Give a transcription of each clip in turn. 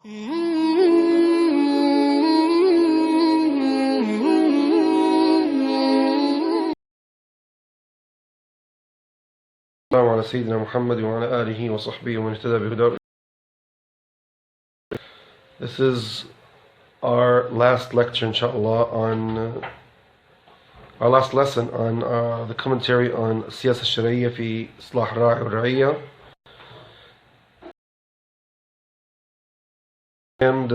على سيدنا محمد وعلى آله وصحبه ومن اهتدى بهداه. This is our last lecture, inshallah, on our last lesson on the commentary on السياسة الشرعية في إصلاح الراعي والرعية. And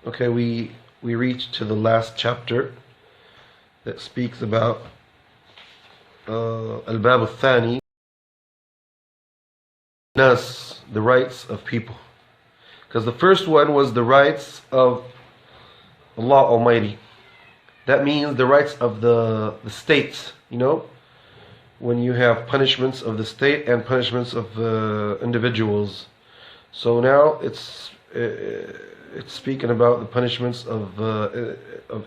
okay, we reached to the last chapter that speaks about الباب الثاني, the rights of people. Because the first one was the rights of Allah Almighty. That means the rights of the state, you know, when you have punishments of the state and punishments of individuals. So now it's speaking about the punishments of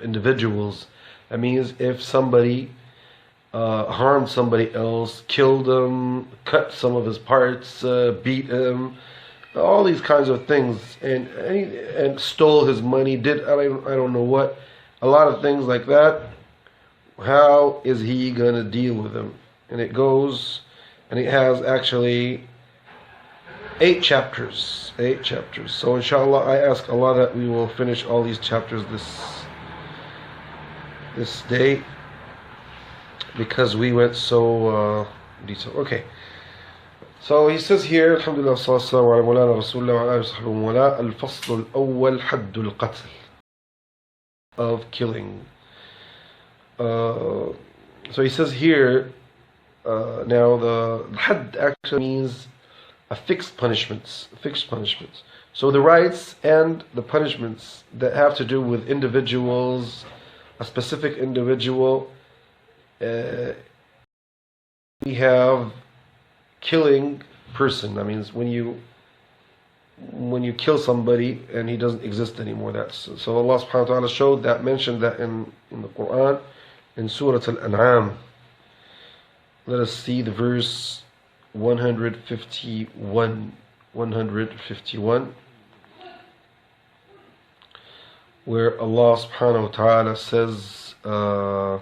individuals. That means if somebody harmed somebody else, killed him, cut some of his parts, beat him, all these kinds of things, and stole his money, did I don't know what, a lot of things like that. How is he gonna deal with them? And it goes, and it has actually 8 chapters. So inshallah, I ask Allah that we will finish all these chapters this day, because we went so detailed. Okay. So he says here, Alhamdulillah, sallallahu ala Mawlana Rasulullah wa alihi wa sahbihi wa wala, al-fasl al-awwal haddul qatl, of killing. So he says here, now the hadd actually means a fixed punishments. So the rights and the punishments that have to do with individuals, a specific individual, we have killing person. That means when you kill somebody and he doesn't exist anymore. So Allah subhanahu wa ta'ala mentioned that in the Quran, in Surah Al-An'am. Let us see the verse 151, where Allah subhanahu wa ta'ala says, Allah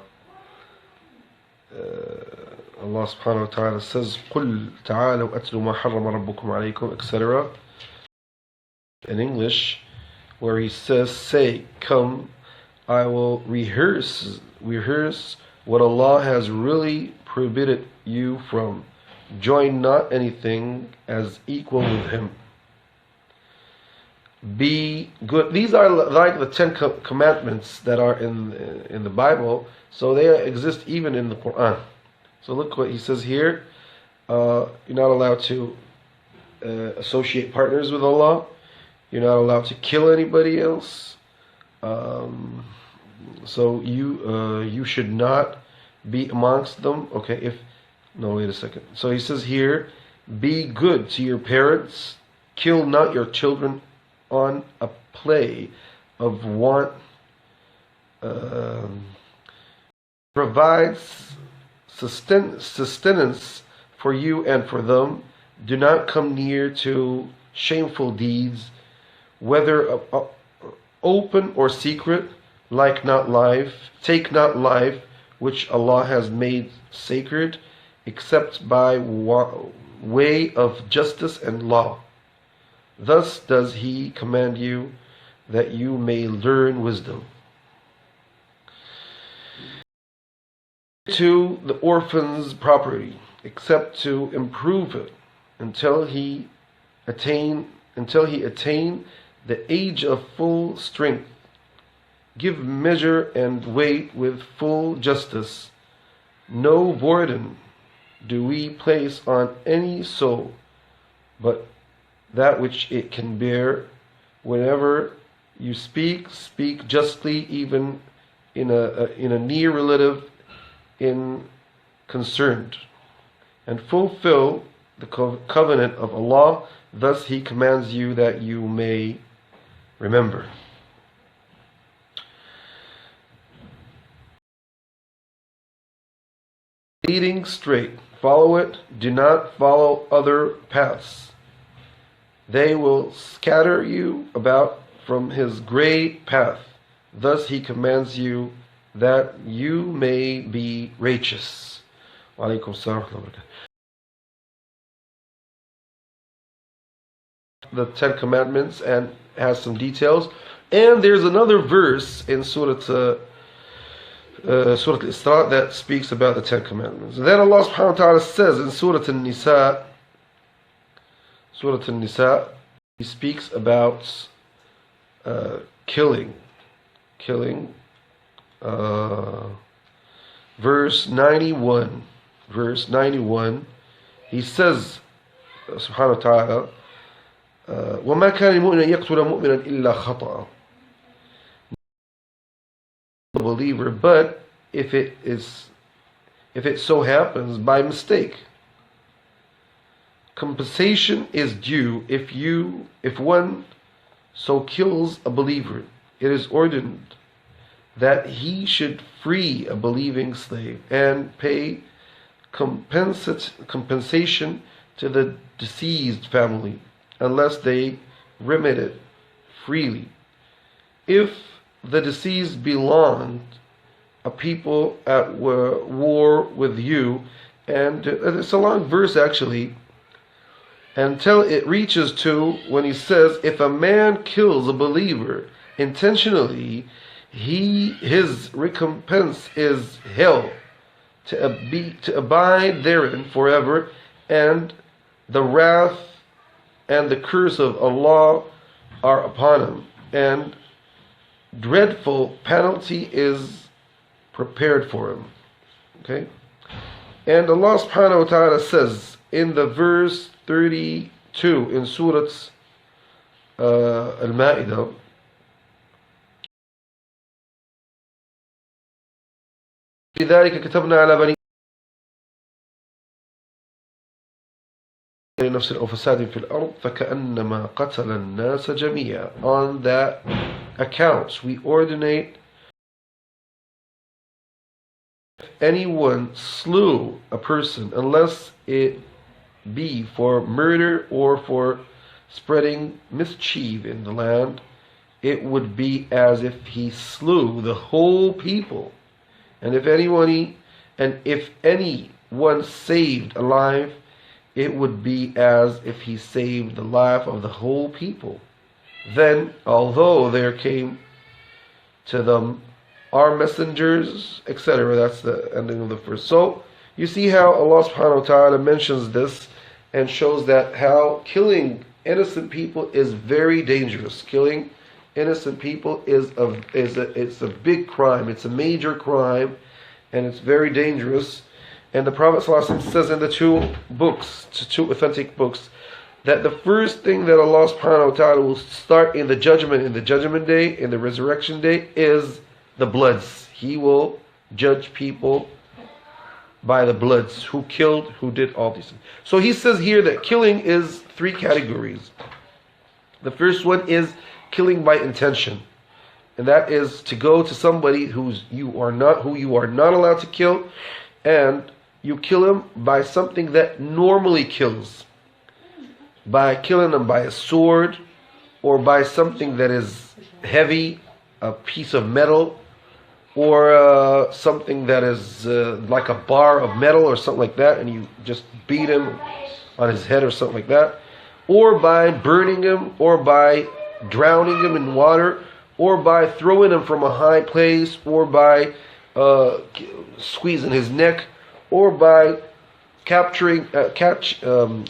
subhanahu wa ta'ala says, قُلْ تَعَالَوْا أَتْلُوا مَا حَرَّمَ رَبُّكُمْ عَلَيْكُمْ, etc. In English, where he says, say, come, I will rehearse what Allah has really prohibited you from. Join not anything as equal with Him. Be good. These are like the 10 commandments that are in the Bible, so they exist even in the Quran. So look what he says here. You're not allowed to associate partners with Allah. You're not allowed to kill anybody else. So you should not be amongst them. Okay, wait a second. So he says here, be good to your parents. Kill not your children on a play of want. Provides sustenance for you and for them. Do not come near to shameful deeds, whether open or secret. Like not life. Take not life which Allah has made sacred, except by way of justice and law. Thus does He command you, that you may learn wisdom. To the orphan's property, except to improve it until he attain the age of full strength. Give measure and weight with full justice. No burden do we place on any soul, but that which it can bear. Whenever you speak justly, even in a near relative concerned, and fulfill the covenant of Allah. Thus He commands you that you may remember. Leading straight, follow it. Do not follow other paths. They will scatter you about from his great path. Thus he commands you that you may be righteous. Wa alaikum assalam wa rahmatullahi wa barakatuh. The Ten Commandments and has some details. And there's another verse in Surah Al-Isra that speaks about the Ten Commandments. And then Allah subhanahu wa ta'ala says in Surah Al-Nisa, He speaks about killing. Verse 91. He says, subhanahu wa ta'ala, وَمَا كَانَ لِمُؤْمِنٍ يَقْتُلَ مُؤْمِنًا إِلَّا خَطَأً. Believer, but if it so happens by mistake, compensation is due if one so kills a believer. It is ordained that he should free a believing slave and pay compensation to the deceased family, unless they remit it freely. If the deceased belonged a people at war with you, and it's a long verse actually, until it reaches to when he says, if a man kills a believer intentionally, his recompense is hell, to abide therein forever, and the wrath and the curse of Allah are upon him, and dreadful penalty is prepared for him. Okay? And Allah subhanahu wa ta'ala says in the verse 32 in Surah Al-Ma'idah, لذلك كتبنا على بني نفس أو فساد في الأرض فكأنما قتل الناس جميعا. On that account we ordinate if anyone slew a person, unless it be for murder or for spreading mischief in the land, it would be as if he slew the whole people. And if anyone saved alive, it would be as if he saved the life of the whole people. Then, although there came to them our messengers, etc. That's the ending of the verse. So, you see how Allah subhanahu wa ta'ala mentions this and shows that how killing innocent people is very dangerous. Killing innocent people it's a big crime. It's a major crime, and it's very dangerous. And the Prophet ﷺ says in the two authentic books, that the first thing that Allah subhanahu wa ta'ala will start in the judgment day, in the resurrection day, is the bloods. He will judge people by the bloods, who killed, who did all these things. So he says here that killing is three categories. The first one is killing by intention, and that is to go to somebody who you are not allowed to kill, and you kill him by something that normally kills, by killing them by a sword, or by something that is heavy, a piece of metal, or something that is like a bar of metal or something like that, and you just beat him on his head or something like that, or by burning him, or by drowning him in water, or by throwing him from a high place, or by squeezing his neck, or by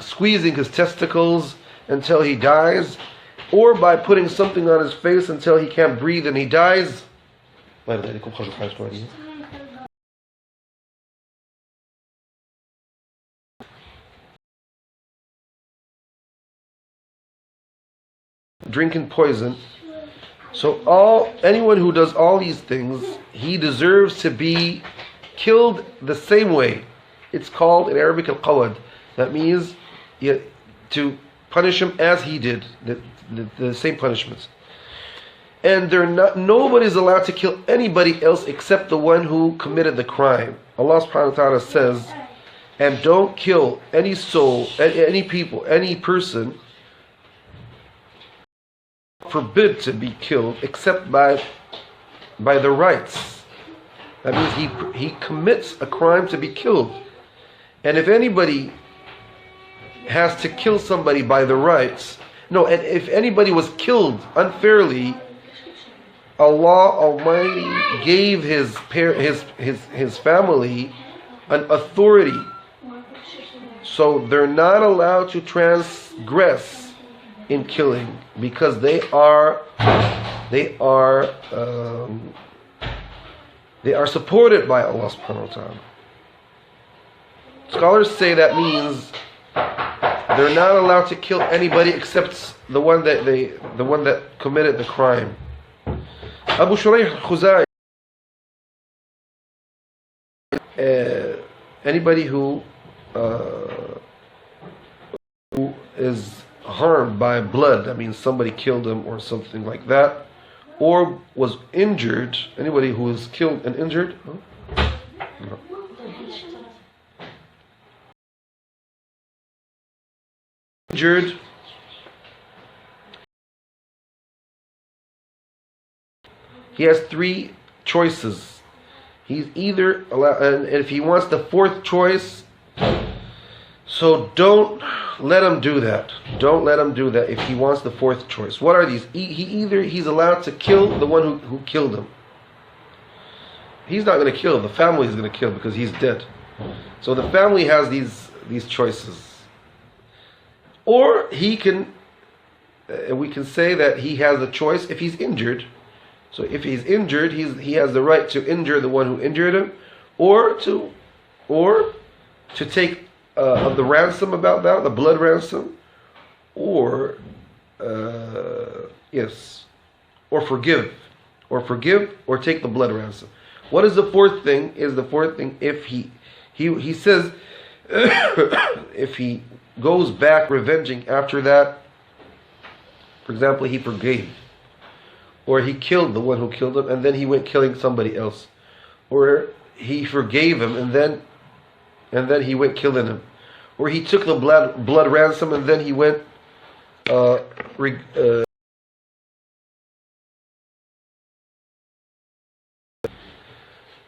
squeezing his testicles until he dies, or by putting something on his face until he can't breathe and he dies. Drinking poison. So anyone who does all these things, he deserves to be killed the same way. It's called in Arabic al-qawad. That means to punish him as he did, the same punishments. And nobody's allowed to kill anybody else except the one who committed the crime. Allah subhanahu wa ta'ala says and don't kill any soul, any people, any person forbid to be killed except by the rights. That means he commits a crime to be killed. And if anybody has to kill somebody by the rights, no, and if anybody was killed unfairly, Allah Almighty gave his family an authority. So they're not allowed to transgress in killing because they are supported by Allah subhanahu wa ta'ala. Scholars say that means they're not allowed to kill anybody except the one that committed the crime. Abu Shuraih al-Khuzai, anybody who is harmed by blood, that means somebody killed him or something like that, or was injured, anybody who is killed and injured, no. Injured, he has three choices. He's either allowed, and if he wants the fourth choice, so don't let him do that. Don't let him do that if he wants the fourth choice. What are these? He's allowed to kill the one who killed him. He's not going to kill. The family is going to kill because he's dead. So the family has these choices. Or he can, we can say that he has a choice if he's injured. So if he's injured, he has the right to injure the one who injured him, or to take the ransom about that, the blood ransom, or forgive, or take the blood ransom. What is the fourth thing? If he says if he goes back revenging after that, for example, he forgave, or he killed the one who killed him and then he went killing somebody else, or he forgave him and then he went killing him, or he took the blood ransom and then he went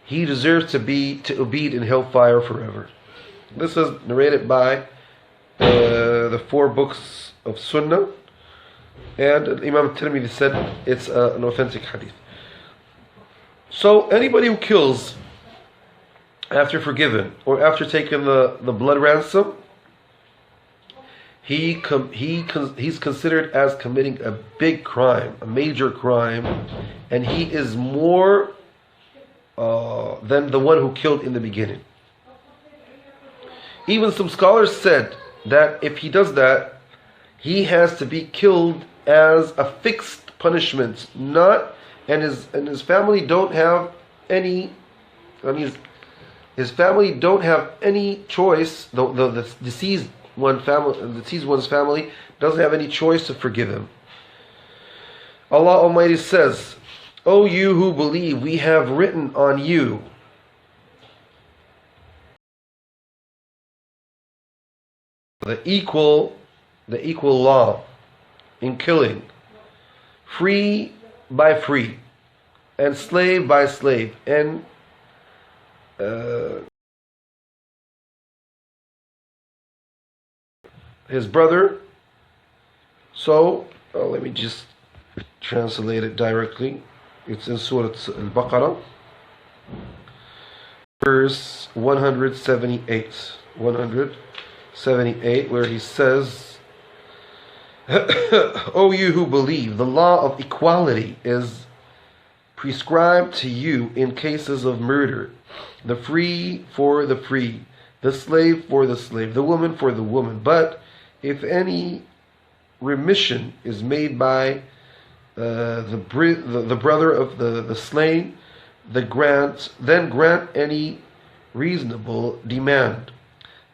he deserves to be in hellfire forever. This is narrated by the 4 books of Sunnah, and Imam Tirmidhi said it's an authentic hadith. So anybody who kills after forgiven or after taking the blood ransom, he's considered as committing a big crime, a major crime, and he is more than the one who killed in the beginning. Even some scholars said that if he does that, he has to be killed as a fixed punishment, and his family don't have any. His family don't have any choice. The deceased one's family doesn't have any choice to forgive him. Allah Almighty says, "O you who believe, we have written on you the equal law in killing, free by free, and slave by slave, and his brother." So let me just translate it directly. It's in Surah Al-Baqarah, verse 178. 178, where he says, "O you who believe, the law of equality is prescribed to you in cases of murder, the free for the free, the slave for the slave, the woman for the woman. But if any remission is made by the brother of the slain, then grant any reasonable demand,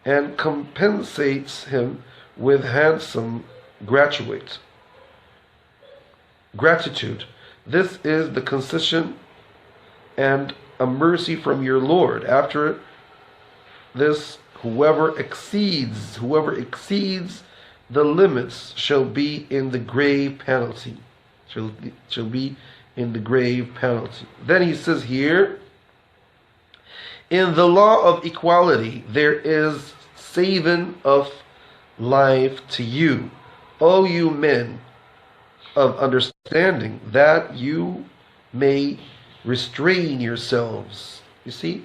and compensates him with handsome gratitude. This is the concession and a mercy from your Lord. After this, whoever exceeds the limits shall be in the grave penalty. Shall be in the grave penalty. Then he says here, in the law of equality there is saving of life to you, O you men of understanding, that you may restrain yourselves. You see?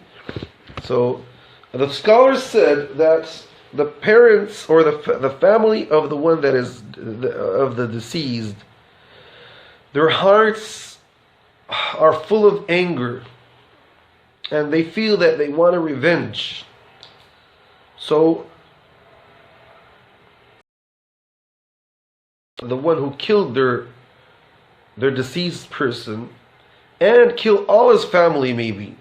So the scholars said that the parents or the family of the one that is of the deceased, their hearts are full of anger and they feel that they want a revenge. So the one who killed their deceased person and kill all his family maybe.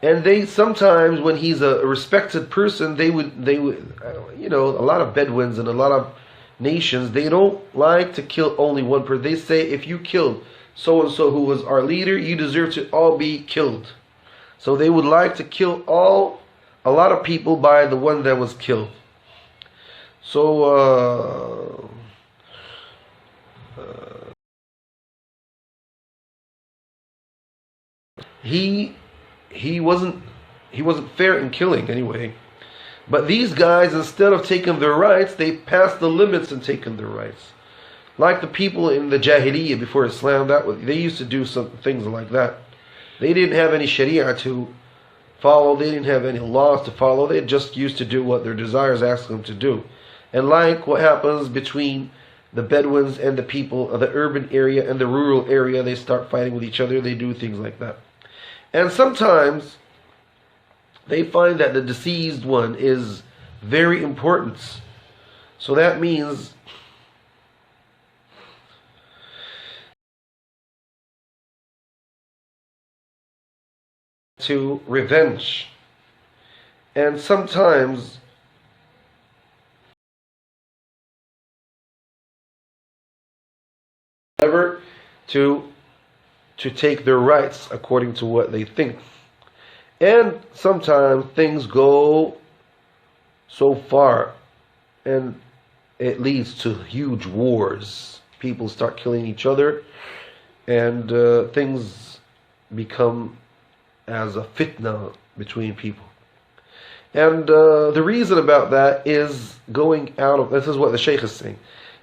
And they sometimes, when he's a respected person, they would, a lot of Bedouins and a lot of nations, they don't like to kill only one person. They say, if you killed so and so who was our leader, you deserve to all be killed. So they would like to kill a lot of people by the one that was killed. So he wasn't fair in killing anyway. But these guys, instead of taking their rights, they passed the limits and taken their rights. Like the people in the Jahiliyyah before Islam, they used to do some things like that. They didn't have any Sharia to follow. They didn't have any laws to follow. They just used to do what their desires asked them to do. And like what happens between the Bedouins and the people of the urban area and the rural area, they start fighting with each other. They do things like that. And sometimes they find that the deceased one is very important. So that means to revenge. And sometimes never to take their rights according to what they think. And sometimes things go so far and it leads to huge wars. People start killing each other and things become as a fitna between people. And the reason about that is going out of, this is what the Shaykh is saying.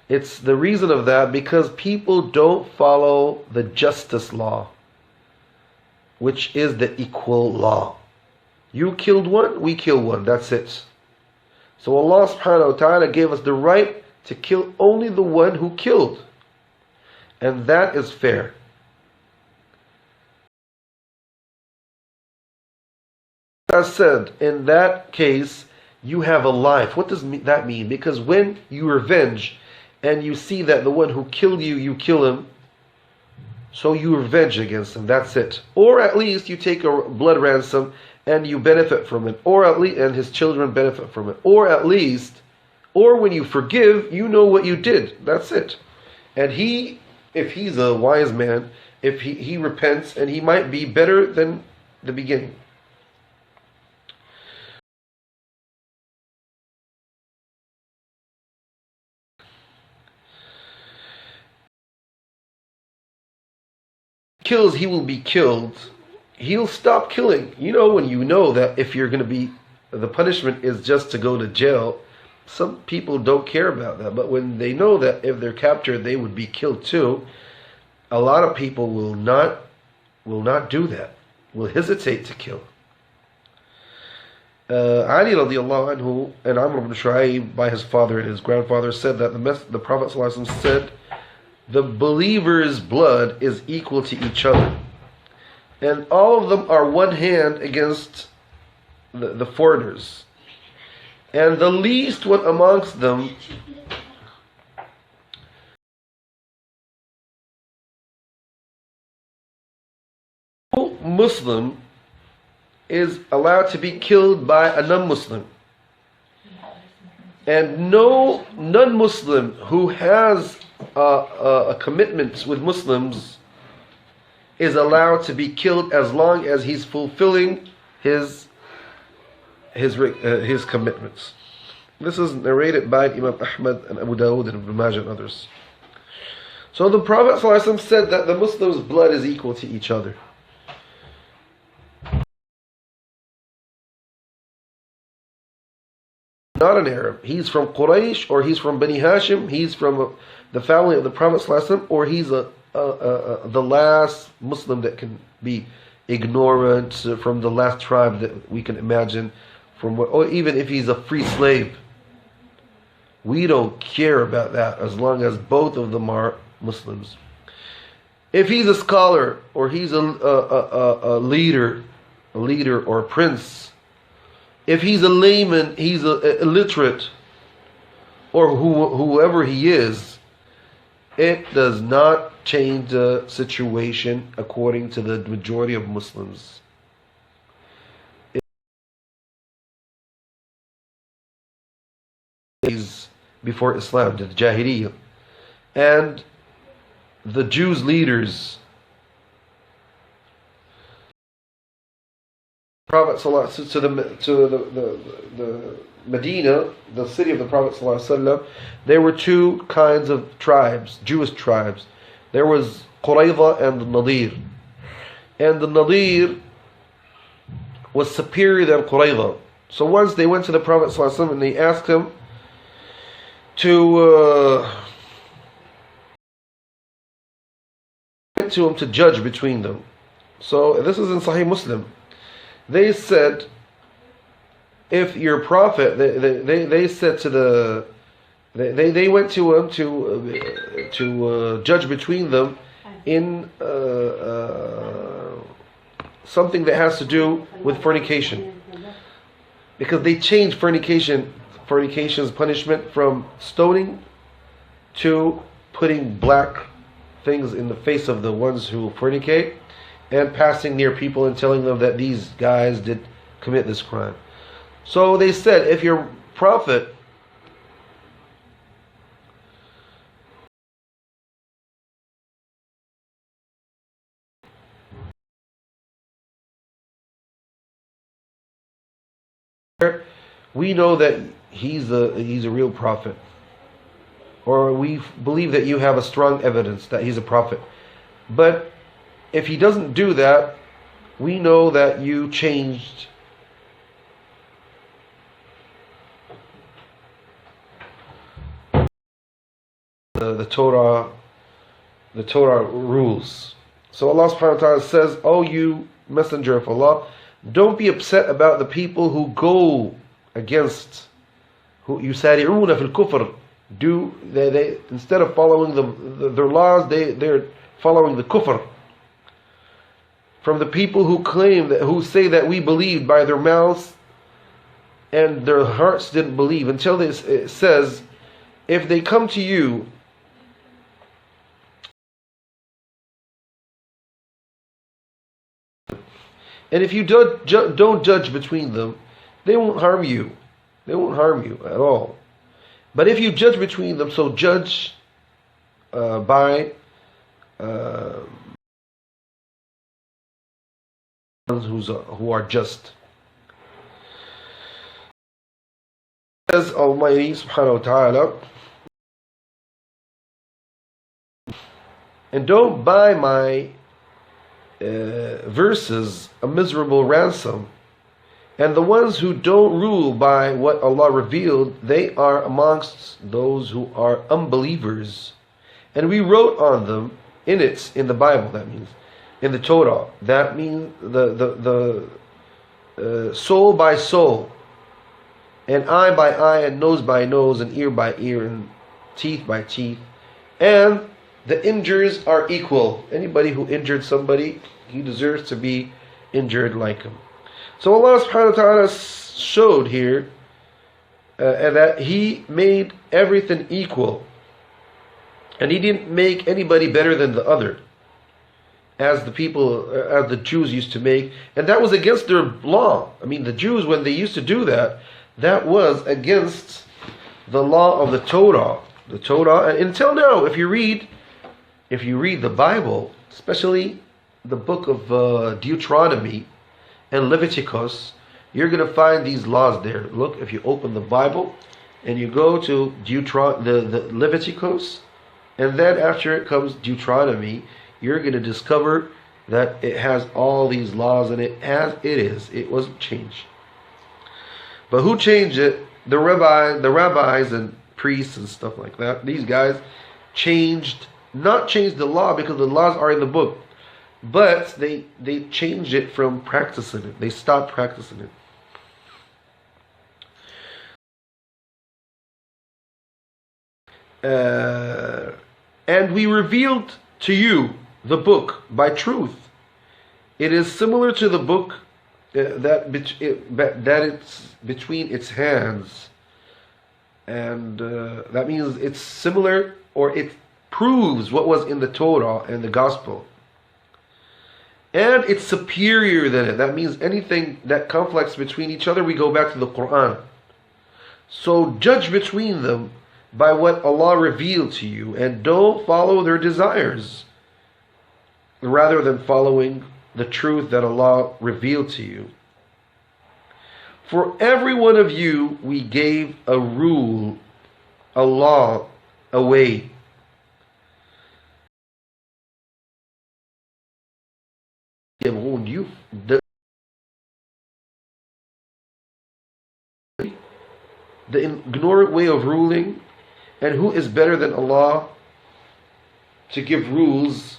It's the reason of that because people don't follow the justice law, which is the equal law. You killed one, we kill one, that's it. So Allah subhanahu wa ta'ala gave us the right to kill only the one who killed. And that is fair. As said, in that case, you have a life. What does that mean? Because when you revenge and you see that the one who killed you, you kill him, so you revenge against him, that's it. Or at least you take a blood ransom and you benefit from it. Or at least, and his children benefit from it. Or at least, or when you forgive, you know what you did. That's it. And he, if he's a wise man, if he repents, and he might be better than the beginning. Kills, he will be killed. He'll stop killing. You know, when you know that if you're going to be, the punishment is just to go to jail, some people don't care about that. But when they know that if they're captured, they would be killed too, a lot of people will not do that, will hesitate to kill. Ali radiallahu anhu and Amr ibn Shu'ayb, by his father and his grandfather, said that the Prophet ﷺ said, the believer's blood is equal to each other. And all of them are one hand against the foreigners. And the least one amongst them no Muslim is allowed to be killed by a non-Muslim. And no non-Muslim who has a commitment with Muslims is allowed to be killed as long as he's fulfilling his his commitments. This is narrated by Imam Ahmad and Abu Dawud and Ibn Majah and others. So the Prophet ﷺ said that the Muslims' blood is equal to each other. Not an Arab. He's from Quraysh, or he's from Bani Hashim, he's from the family of the Prophet ﷺ, or he's the last Muslim that can be ignorant, from the last tribe that we can imagine, or even if he's a free slave. We don't care about that as long as both of them are Muslims. If he's a scholar, or he's a leader or a prince, if he's a layman, he's illiterate, or whoever he is, it does not change the situation according to the majority of Muslims. Before Islam, the Jahiliyyah, and the Jews leaders, Prophet to the Medina, the city of the Prophet ﷺ, there were two kinds of tribes, Jewish tribes. There was Qurayza and the Nadir, and the Nadir was superior than Qurayza. So once they went to the Prophet ﷺ and they asked him to judge between them. So this is in Sahih Muslim. They said, if your prophet, they said to they went to him to judge between them in something that has to do with fornication, because they changed fornication's punishment from stoning to putting black things in the face of the ones who fornicate, and passing near people and telling them that these guys did commit this crime. So they said, if your prophet we know that he's a real prophet, or we believe that you have a strong evidence that he's a prophet. But if he doesn't do that, we know that you changed the Torah rules. So Allah subhanahu wa ta'ala says, "O you messenger of Allah, don't be upset about the people who go against, who yusari'una fil kufr, they instead of following their laws, they're following the kufr. From the people who who say that we believed by their mouths and their hearts didn't believe, until it says, if they come to you and if you don't judge between them, they won't harm you. They won't harm you at all. But if you judge between them, so judge by who are just." Says Almighty subhanahu wa ta'ala, "And don't buy my verses a miserable ransom, and the ones who don't rule by what Allah revealed, they are amongst those who are unbelievers. And we wrote on them in the Bible, that means in the Torah, that means the soul by soul, and eye by eye, and nose by nose, and ear by ear, and teeth by teeth, and the injures are equal. Anybody who injured somebody, he deserves to be injured like him." So Allah subhanahu wa ta'ala showed here that He made everything equal, and He didn't make anybody better than the other, as the Jews used to make, and that was against their law. I mean, the Jews, when they used to do that, that was against the law of the Torah. The Torah, and until now, if you read the Bible, especially the book of Deuteronomy and Leviticus, you're going to find these laws there. Look, if you open the Bible and you go to the Leviticus, and then after it comes Deuteronomy, you're going to discover that it has all these laws in it as it is. It wasn't changed. But who changed it? The rabbis and priests and stuff like that. These guys not changed the law because the laws are in the book, but they changed it from practicing it. They stopped practicing it. And we revealed to you the book by truth. It is similar to the book that it's between its hands, and that means it's similar, or it proves what was in the Torah and the Gospel, and it's superior than it. That means anything that conflicts between each other, we go back to the Quran. So judge between them by what Allah revealed to you, and don't follow their desires, rather than following the truth that Allah revealed to you. For every one of you we gave a rule, a law, a way. The ignorant way of ruling, and who is better than Allah to give rules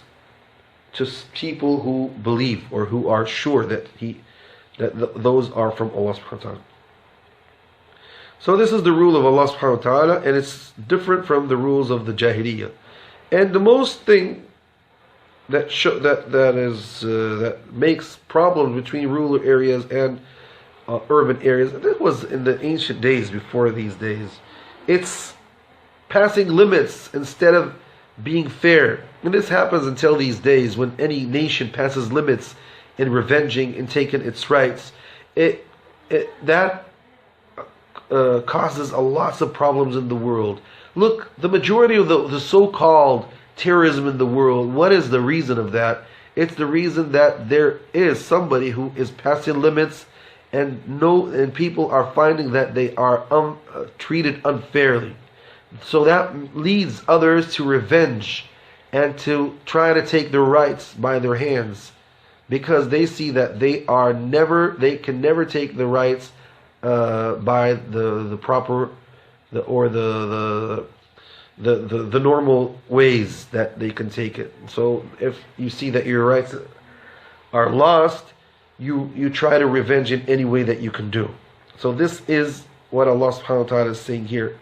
to people who believe, or who are sure that those are from Allah subhanahu wa ta'ala. So this is the rule of Allah subhanahu wa ta'ala, and it's different from the rules of the Jahiliyyah. And the most thing that makes problems between rural areas and urban areas, that was in the ancient days before these days. It's passing limits instead of being fair. And this happens until these days, when any nation passes limits in revenging and taking its rights. That causes a lots of problems in the world. Look, the majority of the so-called terrorism in the world, what is the reason of that? It's the reason that there is somebody who is passing limits, and people are finding that they are treated unfairly. So that leads others to revenge and to try to take their rights by their hands, because they see that they can never take the rights by the proper the normal ways that they can take it. So if you see that your rights are lost, you try to revenge in any way that you can do. So this is what Allah subhanahu wa ta'ala is saying here.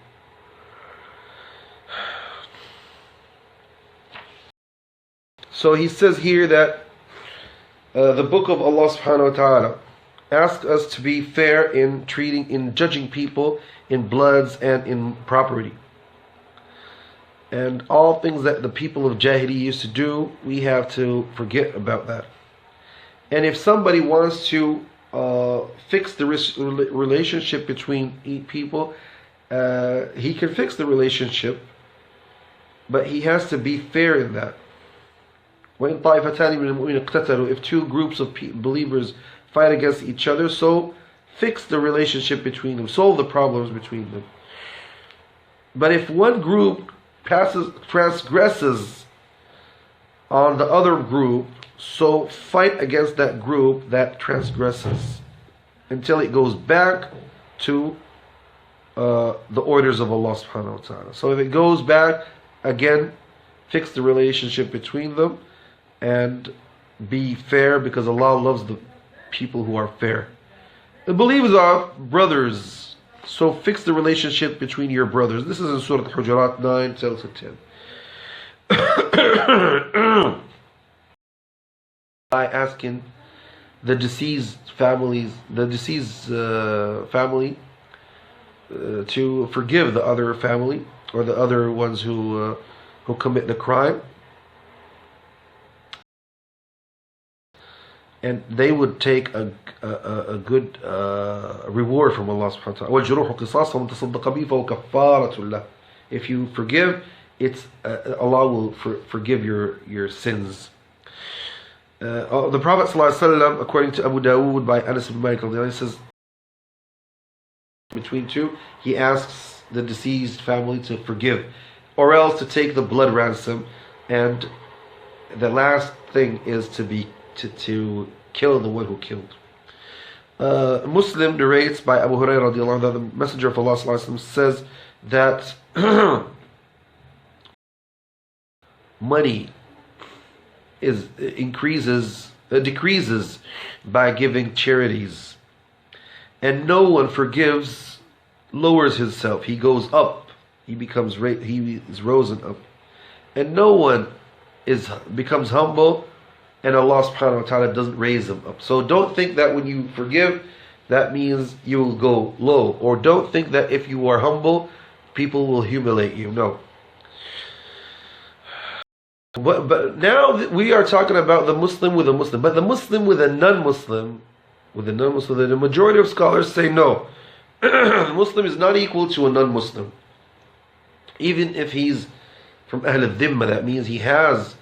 So he says here that the book of Allah subhanahu wa ta'ala asks us to be fair in judging people in bloods and in property. And all things that the people of Jahiliyyah used to do, we have to forget about that. And if somebody wants to fix the relationship between people, he can fix the relationship, but he has to be fair in that. If two groups of believers fight against each other, so fix the relationship between them, solve the problems between them. But if one group transgresses on the other group, so fight against that group that transgresses until it goes back to the orders of Allah subhanahu wa ta'ala. So if it goes back, again, fix the relationship between them and be fair, because Allah loves the people who are fair. The believers are brothers, so fix the relationship between your brothers. This is in Surah Al-Hujurat 9, 10. By asking the deceased family to forgive the other family, or the other ones who commit the crime, and they would take a good reward from Allah subhanahu wa ta'ala. If you forgive, Allah will forgive your sins. The Prophet ﷺ, according to Abu Dawood by Anas ibn Malik, says, between two, he asks the deceased family to forgive, or else to take the blood ransom, and the last thing is to kill the one who killed. Muslim narrates by Abu Hurairah radiallahu anhu that the Messenger of Allah sallallahu alaihi wasallam says that money decreases by giving charities, and no one forgives lowers himself. He goes up. He is risen up, and no one becomes humble, and Allah subhanahu wa ta'ala doesn't raise him up. So don't think that when you forgive, that means you will go low, or don't think that if you are humble, people will humiliate you. No. But now we are talking about the Muslim with a Muslim, but the Muslim with a non-Muslim, the majority of scholars say no. The Muslim is not equal to a non-Muslim, even if he's from Ahl al-Dhimma. That means he has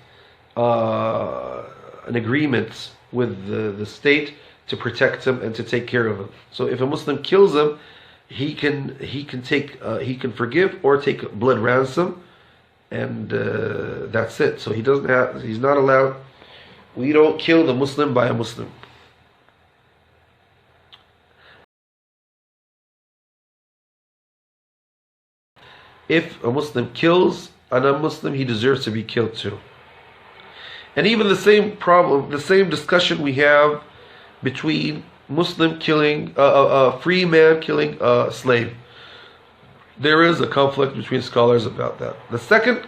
an agreement with the state to protect him and to take care of him. So if a Muslim kills him, he can forgive or take blood ransom, and that's it. So he's not allowed. We don't kill the Muslim by a Muslim. If a Muslim kills a non-Muslim, he deserves to be killed too. And even the same problem, the same discussion we have between Muslim killing a free man killing a slave. There is a conflict between scholars about that. The second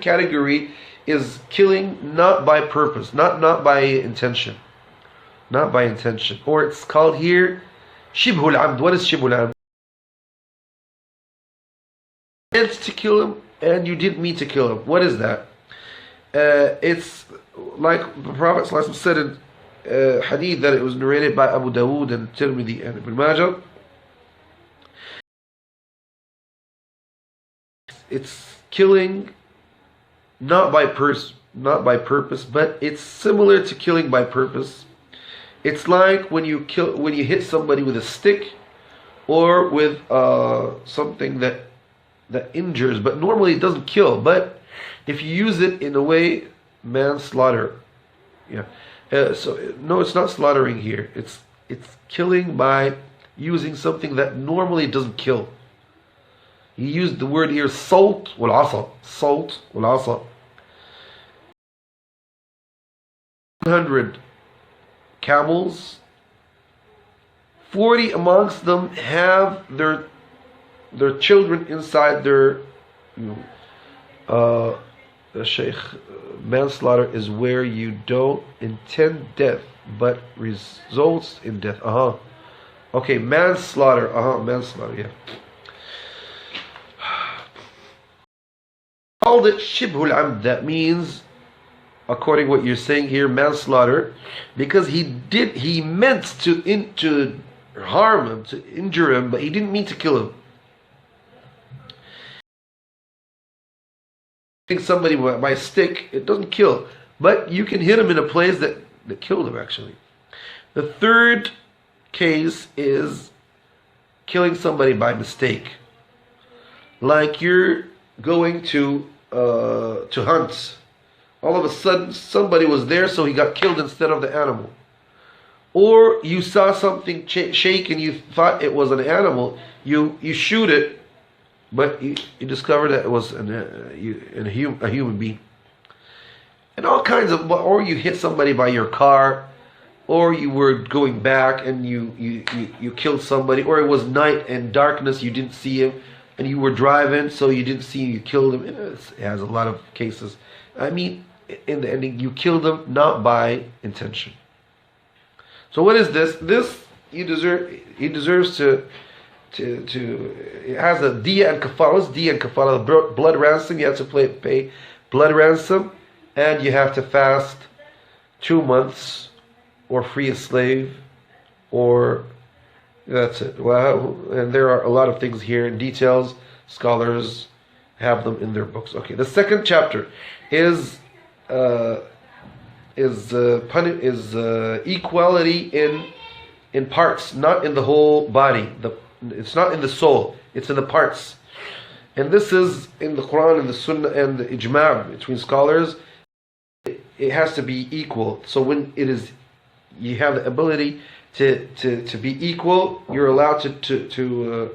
category is killing not by purpose, not by intention. Or it's called here shibhul amd. What is shibhul amd? You meant to kill him and you didn't mean to kill him. What is that? It's like the Prophet ﷺ said in hadith that it was narrated by Abu Dawood and Tirmidhi and Ibn Majah. It's killing not by purpose, but it's similar to killing by purpose. It's like when you hit somebody with a stick or with something that injures, but normally it doesn't kill. But if you use it in a way, manslaughter. Yeah. So no, it's not slaughtering here. It's killing by using something that normally doesn't kill. He used the word here, salt wal asa. Salt wal asa. 100 camels. 40 amongst them have their children inside their. The Shaykh, manslaughter is where you don't intend death but results in death. Okay, manslaughter. Manslaughter. Yeah. Called it shibhul amd. That means, according to what you're saying here, manslaughter, because he meant to harm him, to injure him, but he didn't mean to kill him. Somebody by a stick, it doesn't kill, but you can hit him in a place that killed him actually. The third case is killing somebody by mistake, like you're going to hunt. All of a sudden somebody was there, so he got killed instead of the animal. Or you saw something shake and you thought it was an animal, you shoot it, but you discover that it was a human being. And all kinds of, or you hit somebody by your car, or you were going back and you killed somebody, or it was night and darkness, you didn't see him, and you were driving, so you didn't see him, you killed him. It has a lot of cases. I mean, in the ending, you killed him not by intention. So what is this? This he deserves to it has a diya and kafara. What's diya and kafara? The blood ransom. You have to pay blood ransom, and you have to fast 2 months, or free a slave, or that's it. Well, and there are a lot of things here in details. Scholars have them in their books. Okay, the second chapter is equality in parts, not in the whole body. It's not in the soul, it's in the parts. And this is in the Quran and the Sunnah and the Ijma' between scholars. It has to be equal. So when it is, you have the ability to be equal, you're allowed you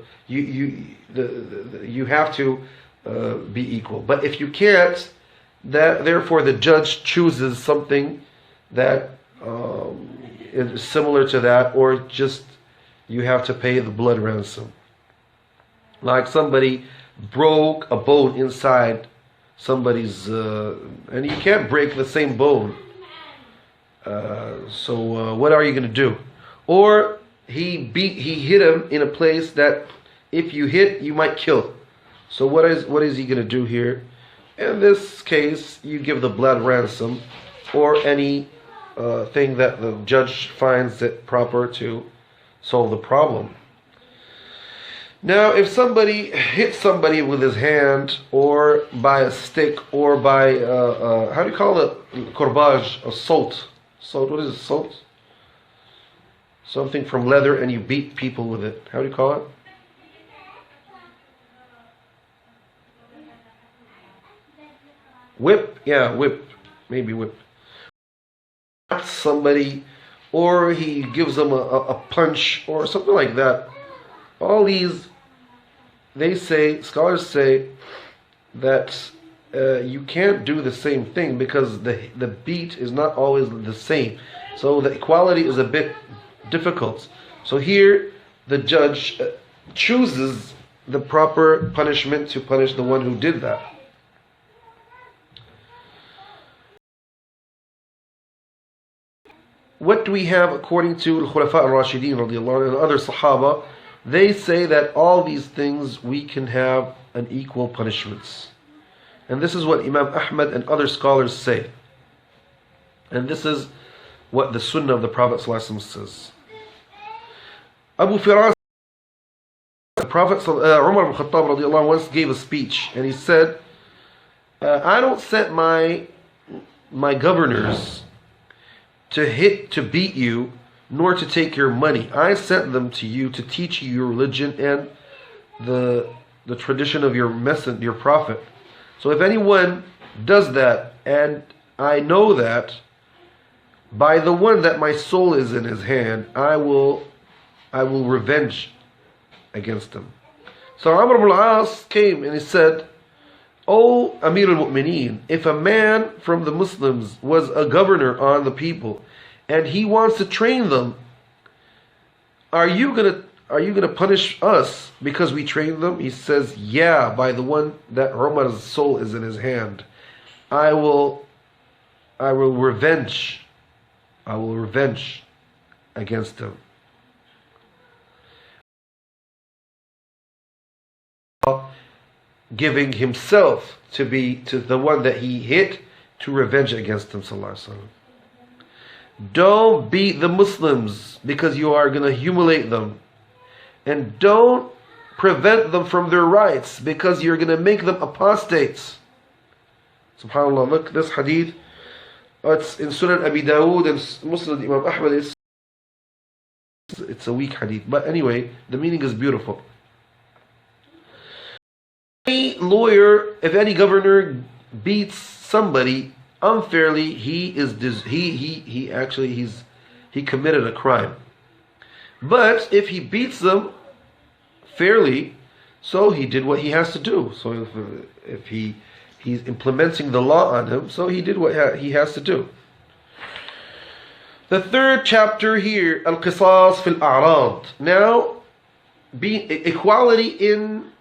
have to be equal. But if you can't, therefore the judge chooses something that is similar to that, or just you have to pay the blood ransom. Like somebody broke a bone inside somebody's, and you can't break the same bone. So what are you going to do? Or he hit him in a place that if you hit, you might kill. So what is he going to do here? In this case, you give the blood ransom, or any thing that the judge finds it proper to solve the problem. Now, if somebody hits somebody with his hand, or by a stick, or by how do you call it? Corbage, a salt. Salt. What is it? Salt. Something from leather, and you beat people with it. How do you call it? Whip. Yeah, whip. Maybe whip. Somebody, or he gives them a punch, or something like that. All these, scholars say that you can't do the same thing, because the beat is not always the same. So the equality is a bit difficult. So here the judge chooses the proper punishment to punish the one who did that. What do we have according to Al-Khulafa al-Rashidin radiallahu anhu and other Sahaba? They say that all these things we can have an equal punishments. And this is what Imam Ahmad and other scholars say. And this is what the Sunnah of the Prophet ﷺ says. Abu Firas, the Prophet Umar ibn Khattab radiallahu anhu once gave a speech, and he said, I don't set my governors to beat you, nor to take your money. I sent them to you to teach you your religion and the tradition of your messenger, your prophet. So if anyone does that, and I know that by the one that my soul is in his hand, I will revenge against him. So Amr ibn al-As came and he said, O Amir al-Mu'mineen, if a man from the Muslims was a governor on the people and he wants to train them, are you gonna punish us because we train them? He says, yeah, by the one that Umar's soul is in his hand, I will revenge against him. Giving himself to the one that he hit to revenge against him, sallallahu alaihi wasallam. Don't beat the Muslims because you are going to humiliate them, and don't prevent them from their rights because you're going to make them apostates. SubhanAllah, look, this hadith, it's in Sunan Abi Dawood and Muslim Imam Ahmad. It's a weak hadith, but anyway, the meaning is beautiful. Any lawyer, if any governor beats somebody unfairly, he committed a crime. But if he beats them fairly, so he did what he has to do. So if he's implementing the law on him, so he did what he has to do. The third chapter here, Al-Qisas fil A'rad. Now, equality in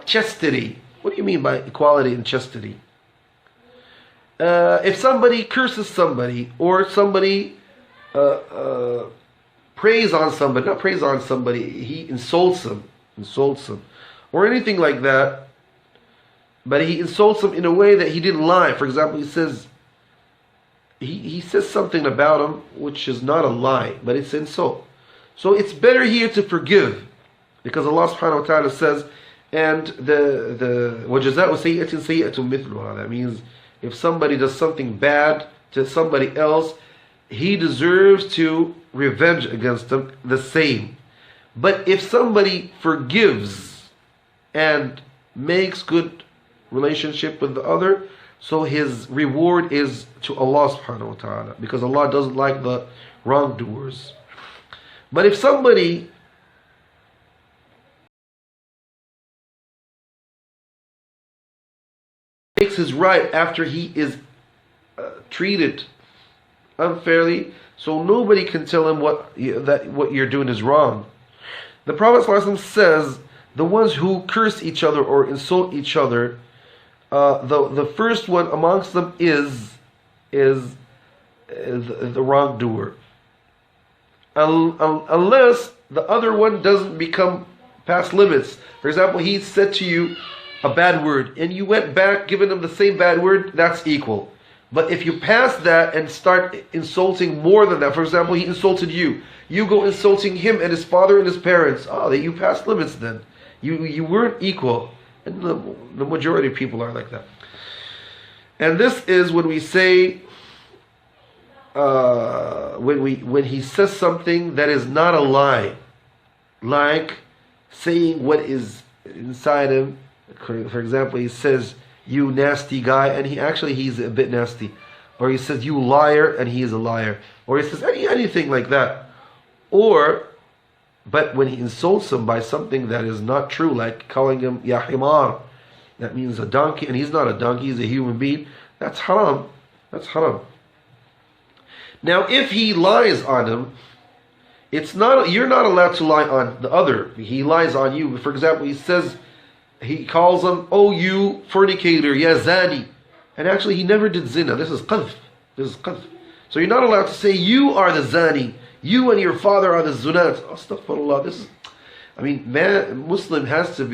chastity. What do you mean by equality in chastity? If somebody curses somebody, or somebody prays on somebody, not prays on somebody, he insults them, or anything like that, but he insults them in a way that he didn't lie. For example, he says something about him which is not a lie, but it's an insult. So it's better here to forgive, because Allah subhanahu wa ta'ala says, and the وَجَزَاءُ سَيِّئَةٍ سَيِّئَةٌ مِثْلُهَا. That means if somebody does something bad to somebody else, he deserves to revenge against them the same. But if somebody forgives and makes good relationship with the other, so his reward is to Allah subhanahu wa ta'ala, because Allah doesn't like the wrongdoers. But if somebody takes his right after he is treated unfairly, so nobody can tell him what you're doing is wrong. The Prophet ﷺ says the ones who curse each other or insult each other, the first one amongst them is the wrongdoer, unless the other one doesn't become past limits. For example, he said to you a bad word and you went back giving him the same bad word, that's equal. But if you pass that and start insulting more than that, for example, he insulted you, you go insulting him and his father and his parents, you passed limits then. You weren't equal. And the majority of people are like that. And this is when we say, when he says something that is not a lie, like saying what is inside him. For example, he says, "You nasty guy," and he's a bit nasty. Or he says, "You liar," and he is a liar. Or he says anything like that. But when he insults him by something that is not true, like calling him "Ya himar," that means a donkey, and he's not a donkey, he's a human being, that's haram. That's haram. Now, if he lies on him, you're not allowed to lie on the other. He lies on you. For example, he calls him, "Oh, you fornicator, ya zani." And actually, he never did zina. This is qadh. So you're not allowed to say, "You are the zani. You and your father are the zunat." Astaghfirullah. Muslim has to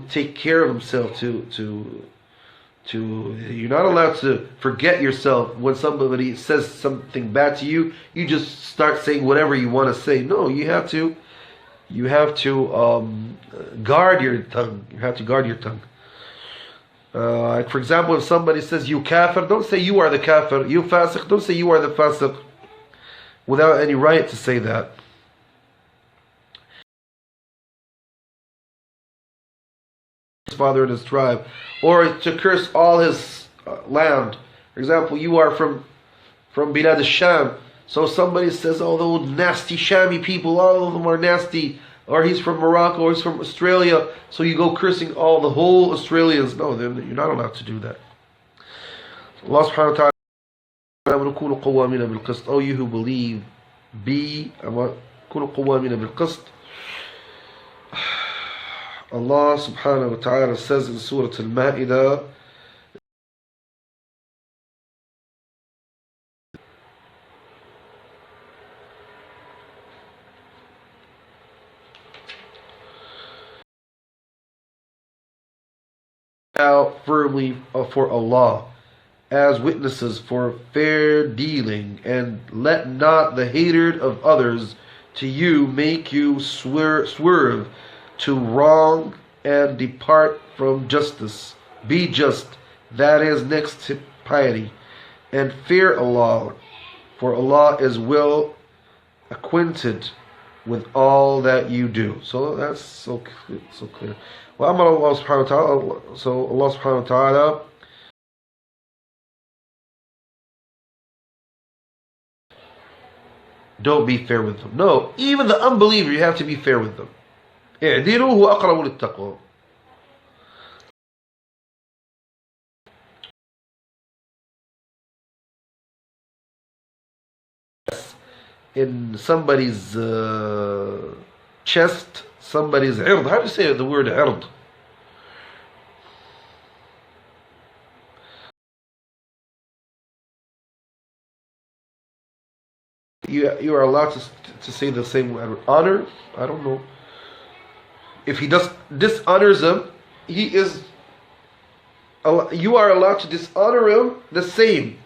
take care of himself. You're not allowed to forget yourself when somebody says something bad to you. You just start saying whatever you want to say. No, you have to guard your tongue. You have to guard your tongue. Like for example, if somebody says "you kafir," don't say "you are the kafir." "You fasiq," don't say "you are the fasiq," without any right to say that. His father and his tribe, or to curse all his land. For example, you are from Bilad al-Sham, so somebody says, "Oh, those nasty Shami people, all of them are nasty," or he's from Morocco, or he's from Australia, so you go cursing the whole Australians. No, then you're not allowed to do that. Allah subhanahu wa ta'ala, "Oh, you who believe, be كونوا قوامين بالقسط." Allah subhanahu wa ta'ala says in Surah Al-Ma'idah, out firmly for Allah as witnesses for fair dealing, and let not the hatred of others to you make you swerve to wrong and depart from justice. Be just, that is next to piety, and fear Allah, for Allah is well acquainted with all that you do. So that's so clear. Well, Allah subhanahu wa ta'ala, so Allah subhanahu wa ta'ala don't be fair with them. No, even the unbeliever, you have to be fair with them. اعدلوا هو أقرب للتقوى. In somebody's chest, somebody's عرض. How do you say the word عرض? You are allowed to say the same word. Honor? I don't know. If he dishonors him, you are allowed to dishonor him the same.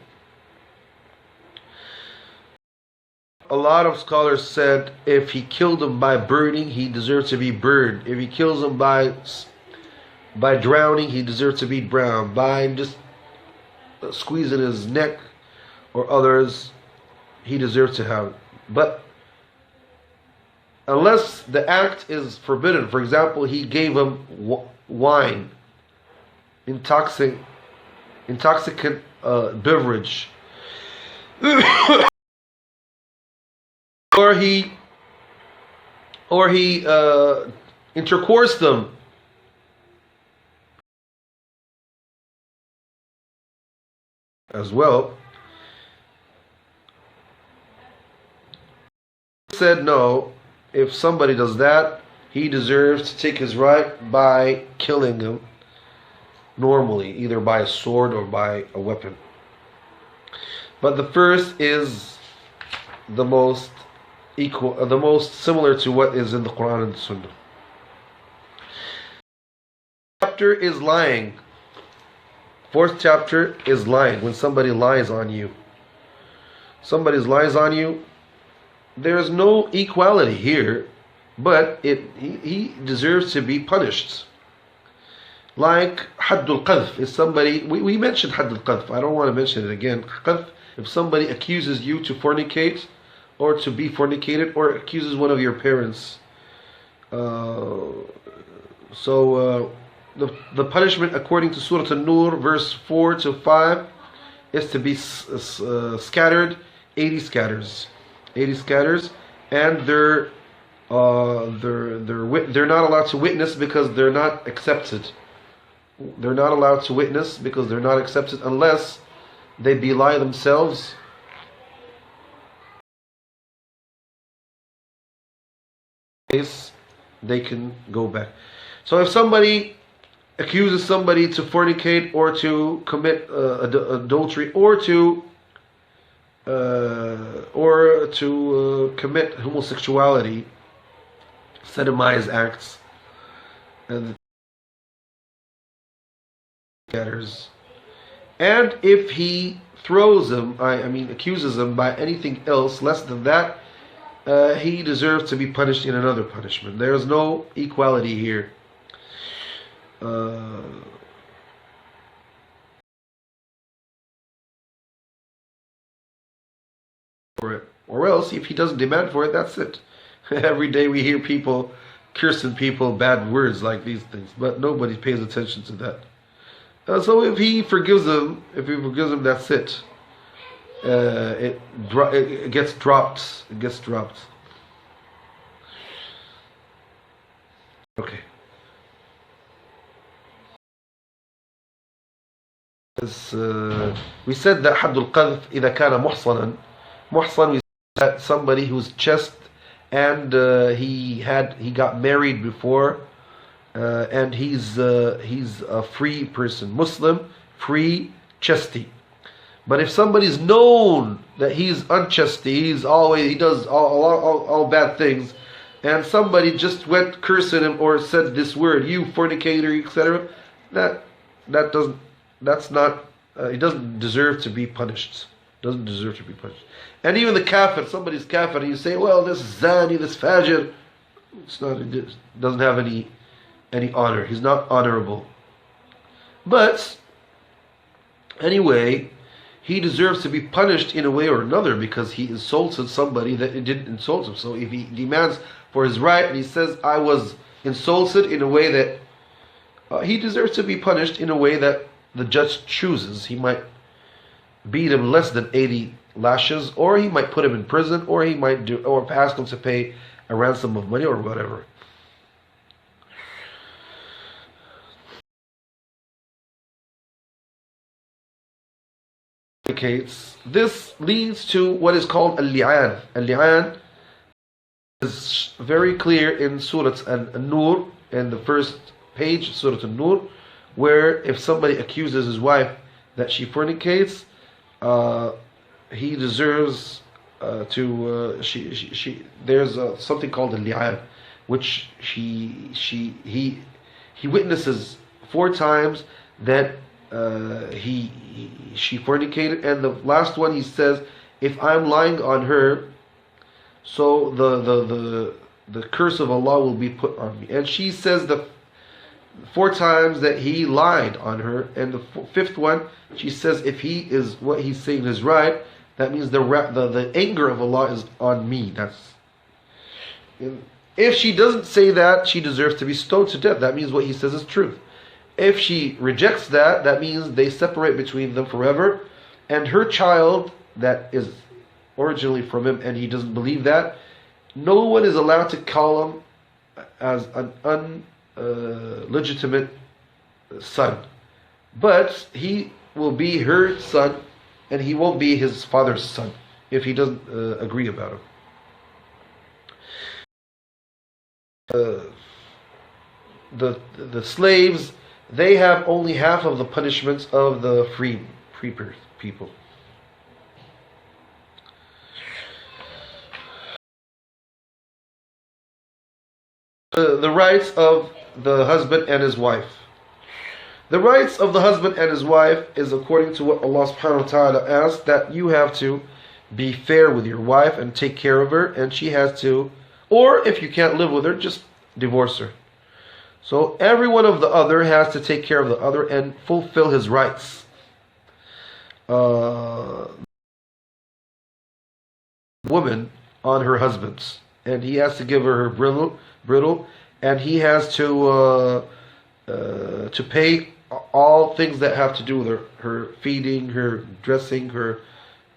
A lot of scholars said if he killed him by burning, he deserves to be burned. If he kills him by drowning, he deserves to be drowned. By just squeezing his neck or others, he deserves to have it. But unless the act is forbidden. For example, he gave him wine, intoxicant beverage, or he intercoursed them. As well, said no, if somebody does that, he deserves to take his right by killing him normally, either by a sword or by a weapon. But the first is the most equal, the most similar to what is in the Quran and the Sunnah. Chapter is lying. Fourth chapter is lying. When somebody lies on you. Somebody lies on you, there is no equality here, but he deserves to be punished. Like Haddul Qadhf is somebody, we mentioned Haddul Qadhf, I don't want to mention it again. Qadhf, if somebody accuses you to fornicate, or to be fornicated, or accuses one of your parents. The punishment according to Surah An-Nur, verse 4 to 5, is to be scattered 80 scatters. 80 scatters, and they're not allowed to witness because they're not accepted. They're not allowed to witness because they're not accepted unless they belie themselves. They can go back. So if somebody accuses somebody to fornicate or to commit adultery or to commit homosexuality, sodomized acts, and if he throws him, accuses him by anything else less than that, he deserves to be punished in another punishment. There is no equality here. For it, or else if he doesn't demand for it, that's it. Every day we hear people cursing people bad words like these things, but nobody pays attention to that. So if he forgives them, that's it. It gets dropped. It gets dropped. Okay. We said that حد القذف إذا كان محصنا. Muhsan, we said that somebody who's chaste and he got married before, and he's a free person, Muslim, free, chastity. But if somebody's known that he's unchastity, he does all bad things, and somebody just went cursing him or said this word, you fornicator, etc., he doesn't deserve to be punished. Doesn't deserve to be punished. And even the kafir, somebody's kafir, and you say, well, this zani, this fajr, it doesn't have any honor. He's not honorable. But anyway, he deserves to be punished in a way or another because he insulted somebody that didn't insult him. So if he demands for his right and he says, I was insulted in a way that he deserves to be punished in a way that the judge chooses. He might beat him less than 80 lashes, or he might put him in prison, or he might ask him to pay a ransom of money or whatever. This leads to what is called al-li'an. Al-li'an is very clear in Surah An-Nur, in the first page, Surah An-Nur, where if somebody accuses his wife that she fornicates, he deserves there's something called al-li'an, which he witnesses 4 times that she fornicated, and the last one he says, if I'm lying on her, so the curse of Allah will be put on me. And she says the 4 times that he lied on her, and the 5th one she says if what he's saying is right, that means the anger of Allah is on me. If she doesn't say that, she deserves to be stoned to death. That means what he says is truth. If she rejects that, that means they separate between them forever. And her child, that is originally from him, and he doesn't believe that, no one is allowed to call him as an unlegitimate son. But he will be her son, and he won't be his father's son if he doesn't agree about him. The slaves, they have only half of the punishments of the free people. The rights of the husband and his wife. The rights of the husband and his wife is according to what Allah subhanahu wa ta'ala asked, that you have to be fair with your wife and take care of her, and she has to, or if you can't live with her, just divorce her. So every one of the other has to take care of the other and fulfill his rights. Woman on her husband's, and he has to give her bridle, and he has to pay all things that have to do with her feeding, her dressing,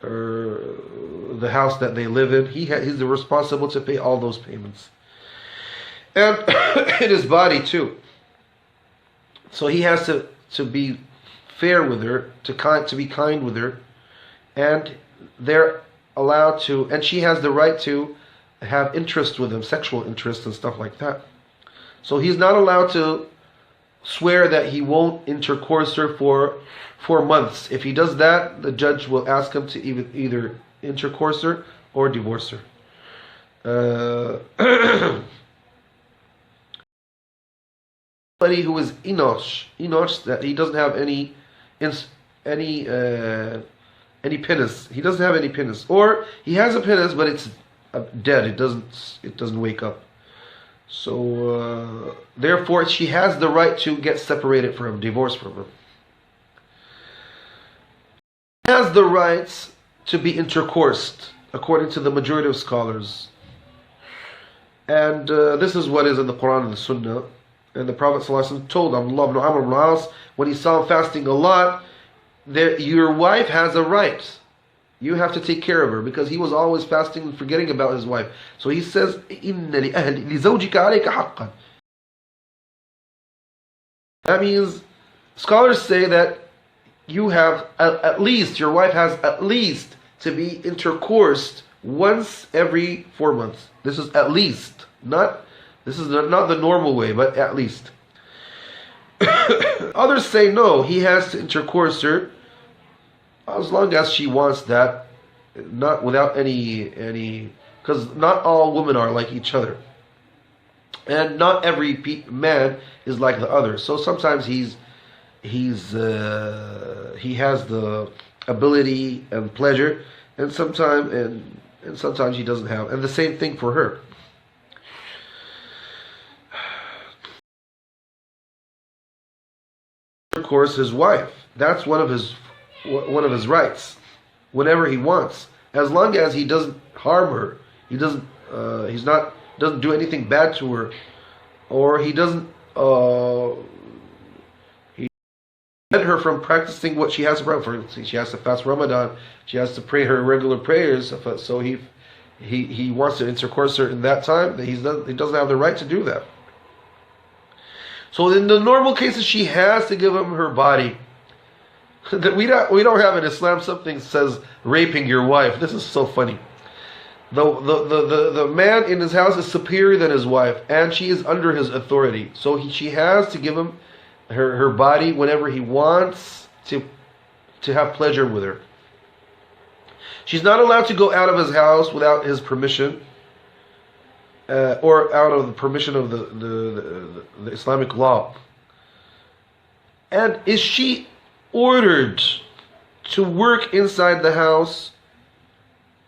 the house that they live in. He's responsible to pay all those payments, and in his body too. So he has to be fair with her, to be kind with her, and they're allowed to, and she has the right to have interest with him, sexual interest and stuff like that. So he's not allowed to swear that he won't intercourse her for 4 months. If he does that, the judge will ask him to either intercourse her or divorce her. Somebody who is inosh, that he doesn't have any penis. He doesn't have any penis, or he has a penis, but it's dead. It doesn't wake up. So therefore, she has the right to get separated from him, divorced from him. She has the rights to be intercoursed, according to the majority of scholars. And this is what is in the Quran and the Sunnah. And the Prophet ﷺ told Abdullah ibn Amr ibn al-As, when he saw him fasting a lot, your wife has a right. You have to take care of her, because he was always fasting and forgetting about his wife. So he says, إِنَّ لِزَوْجِكَ عَلَيْكَ حَقًّا. That means, scholars say that you have at least, your wife has at least to be intercoursed once every 4 months. This is at least, this is not the normal way, but at least. Others say no, he has to intercourse her as long as she wants that, not without any, because not all women are like each other, and not every man is like the other. So sometimes he has the ability and pleasure, and sometimes he doesn't have, and the same thing for her. Of course, his wife, that's one of his rights, whenever he wants, as long as he doesn't harm her, he doesn't do anything bad to her, or he doesn't he prevent her from practicing what she has to. For instance, she has to fast Ramadan, she has to pray her regular prayers. So he wants to intercourse her in that time. He doesn't have the right to do that. So in the normal cases, she has to give him her body. That we don't have in Islam something that says raping your wife. This is so funny. The man in his house is superior than his wife, and she is under his authority. So she has to give him her body whenever he wants to have pleasure with her. She's not allowed to go out of his house without his permission, or out of the permission of the Islamic law. And is she ordered to work inside the house,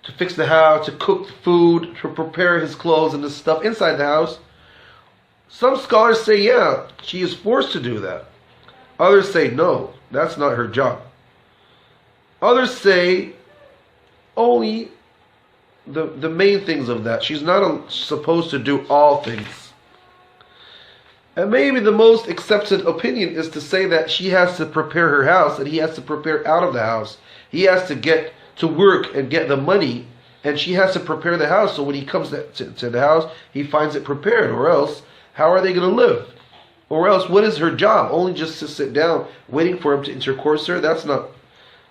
to fix the house, to cook food, to prepare his clothes and this stuff inside the house? Some scholars say, yeah, she is forced to do that. Others say, no, that's not her job. Others say, only the main things of that. She's not supposed to do all things. And maybe the most accepted opinion is to say that she has to prepare her house and he has to prepare out of the house. He has to get to work and get the money, and she has to prepare the house so when he comes to the house, he finds it prepared. Or else, how are they going to live? Or else, what is her job? Only just to sit down waiting for him to intercourse her? That's not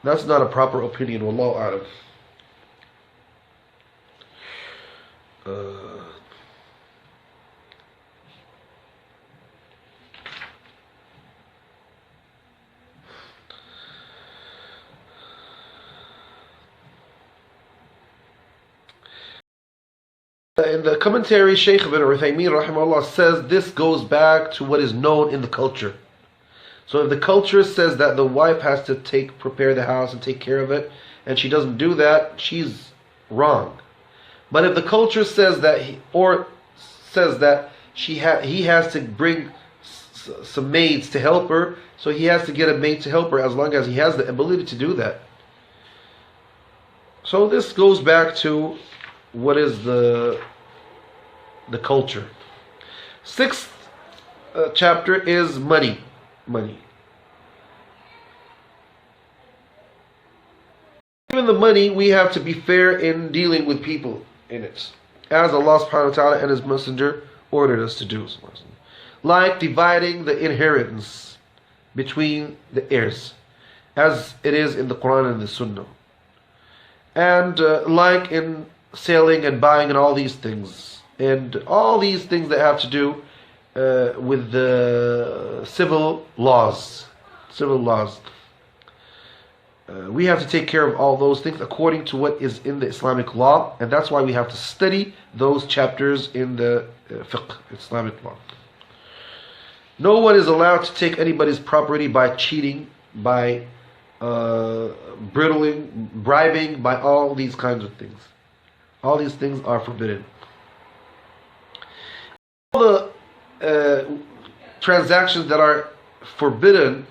a proper opinion. Wallahu a'lam. In the commentary, Shaykh ibn Uthaymeen rahimahullah says this goes back to what is known in the culture. So if the culture says that the wife has to prepare the house and take care of it, and she doesn't do that, she's wrong. But if the culture says that he has to bring some maids to help her, so he has to get a maid to help her as long as he has the ability to do that. So this goes back to what is the culture. Sixth chapter is money. Even the money, we have to be fair in dealing with people in it, as Allah subhanahu wa ta'ala and His Messenger ordered us to do. Like dividing the inheritance between the heirs, as it is in the Quran and the Sunnah. And like in selling and buying and all these things. And all these things that have to do with the civil laws. We have to take care of all those things according to what is in the Islamic law, and that's why we have to study those chapters in the fiqh, Islamic law. No one is allowed to take anybody's property by cheating, by bribing, by all these kinds of things. All these things are forbidden. All the transactions that are forbidden,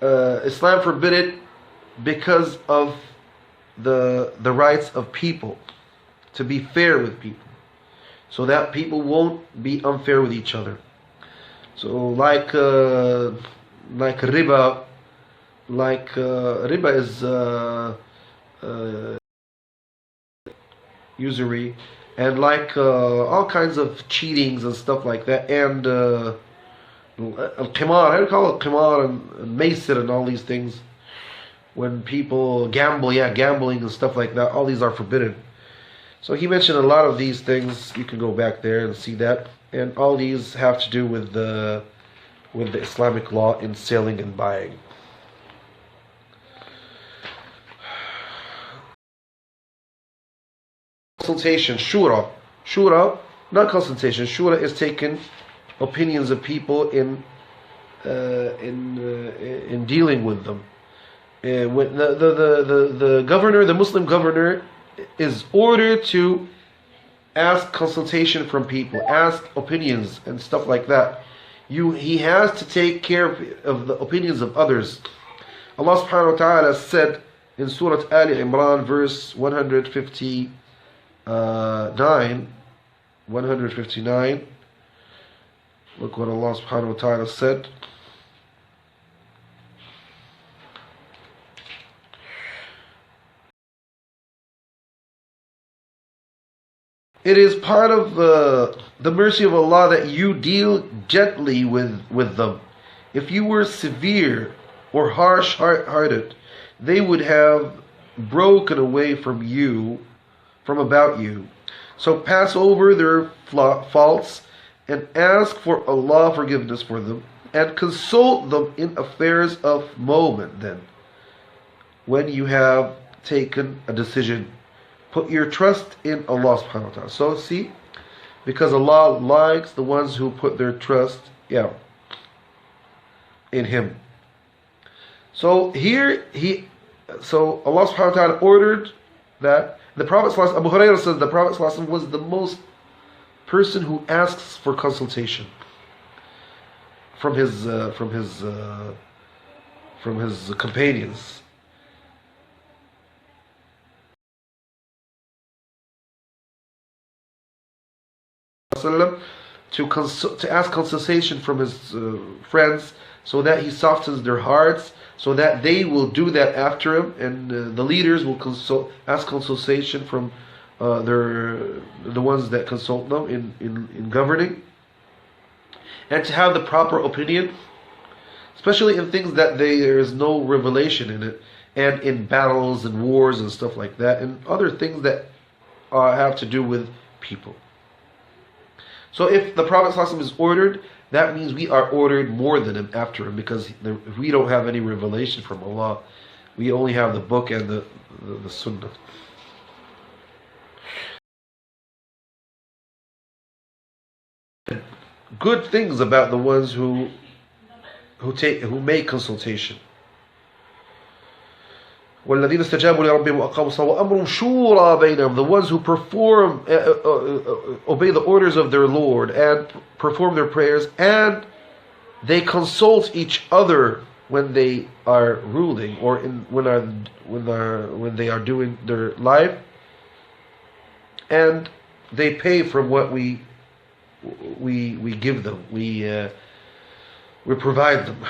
Islam forbidden because of the rights of people, to be fair with people, so that people won't be unfair with each other. So like riba, riba is usury, and like all kinds of cheatings and stuff like that, and al-qimar, how do you call it, qimar and maisir and all these things, when people gamble, gambling and stuff like that, all these are forbidden. So he mentioned a lot of these things. You can go back there and see that, and all these have to do with the Islamic law in selling and buying. Consultation, shura, not consultation. Shura is taking opinions of people in dealing with them. When the governor, the Muslim governor, is ordered to ask consultation from people, ask opinions and stuff like that. He has to take care of the opinions of others. Allah subhanahu wa ta'ala said in Surah Ali Imran, verse 159. Look what Allah subhanahu wa ta'ala said. It is part of the mercy of Allah that you deal gently with them. If you were severe or harsh-hearted, they would have broken away from about you. So pass over their faults and ask for Allah forgiveness for them, and consult them in affairs of moment then, when you have taken a decision. Put your trust in Allah subhanahu wa ta'ala. So see, because Allah likes the ones who put their trust in Him. So here Allah subhanahu wa ta'ala ordered that. The Prophet Abu Hurairah says the Prophet was the most person who asks for consultation from his companions. ﷺ to ask consultation from his friends, so that he softens their hearts, so that they will do that after him, and the leaders will ask consultation from the ones that consult them in governing, and to have the proper opinion, especially in things that there is no revelation in it, and in battles and wars and stuff like that, and other things that have to do with people. So if the Prophet ﷺ is ordered, that means we are ordered more than him, after him, because we don't have any revelation from Allah. We only have the book and the Sunnah. Good things about the ones who make consultation. وَالَّذِينَ اسْتَجَابُوا لِرَبِّهِمْ وَأَقَامُوا الصَّلَاةَ وَأَمْرُهُمْ شُورَى بَيْنَهُم, the ones who obey the orders of their Lord and perform their prayers, and they consult each other when they are ruling, or when they are doing their life, and they pay from what we give them, we provide them.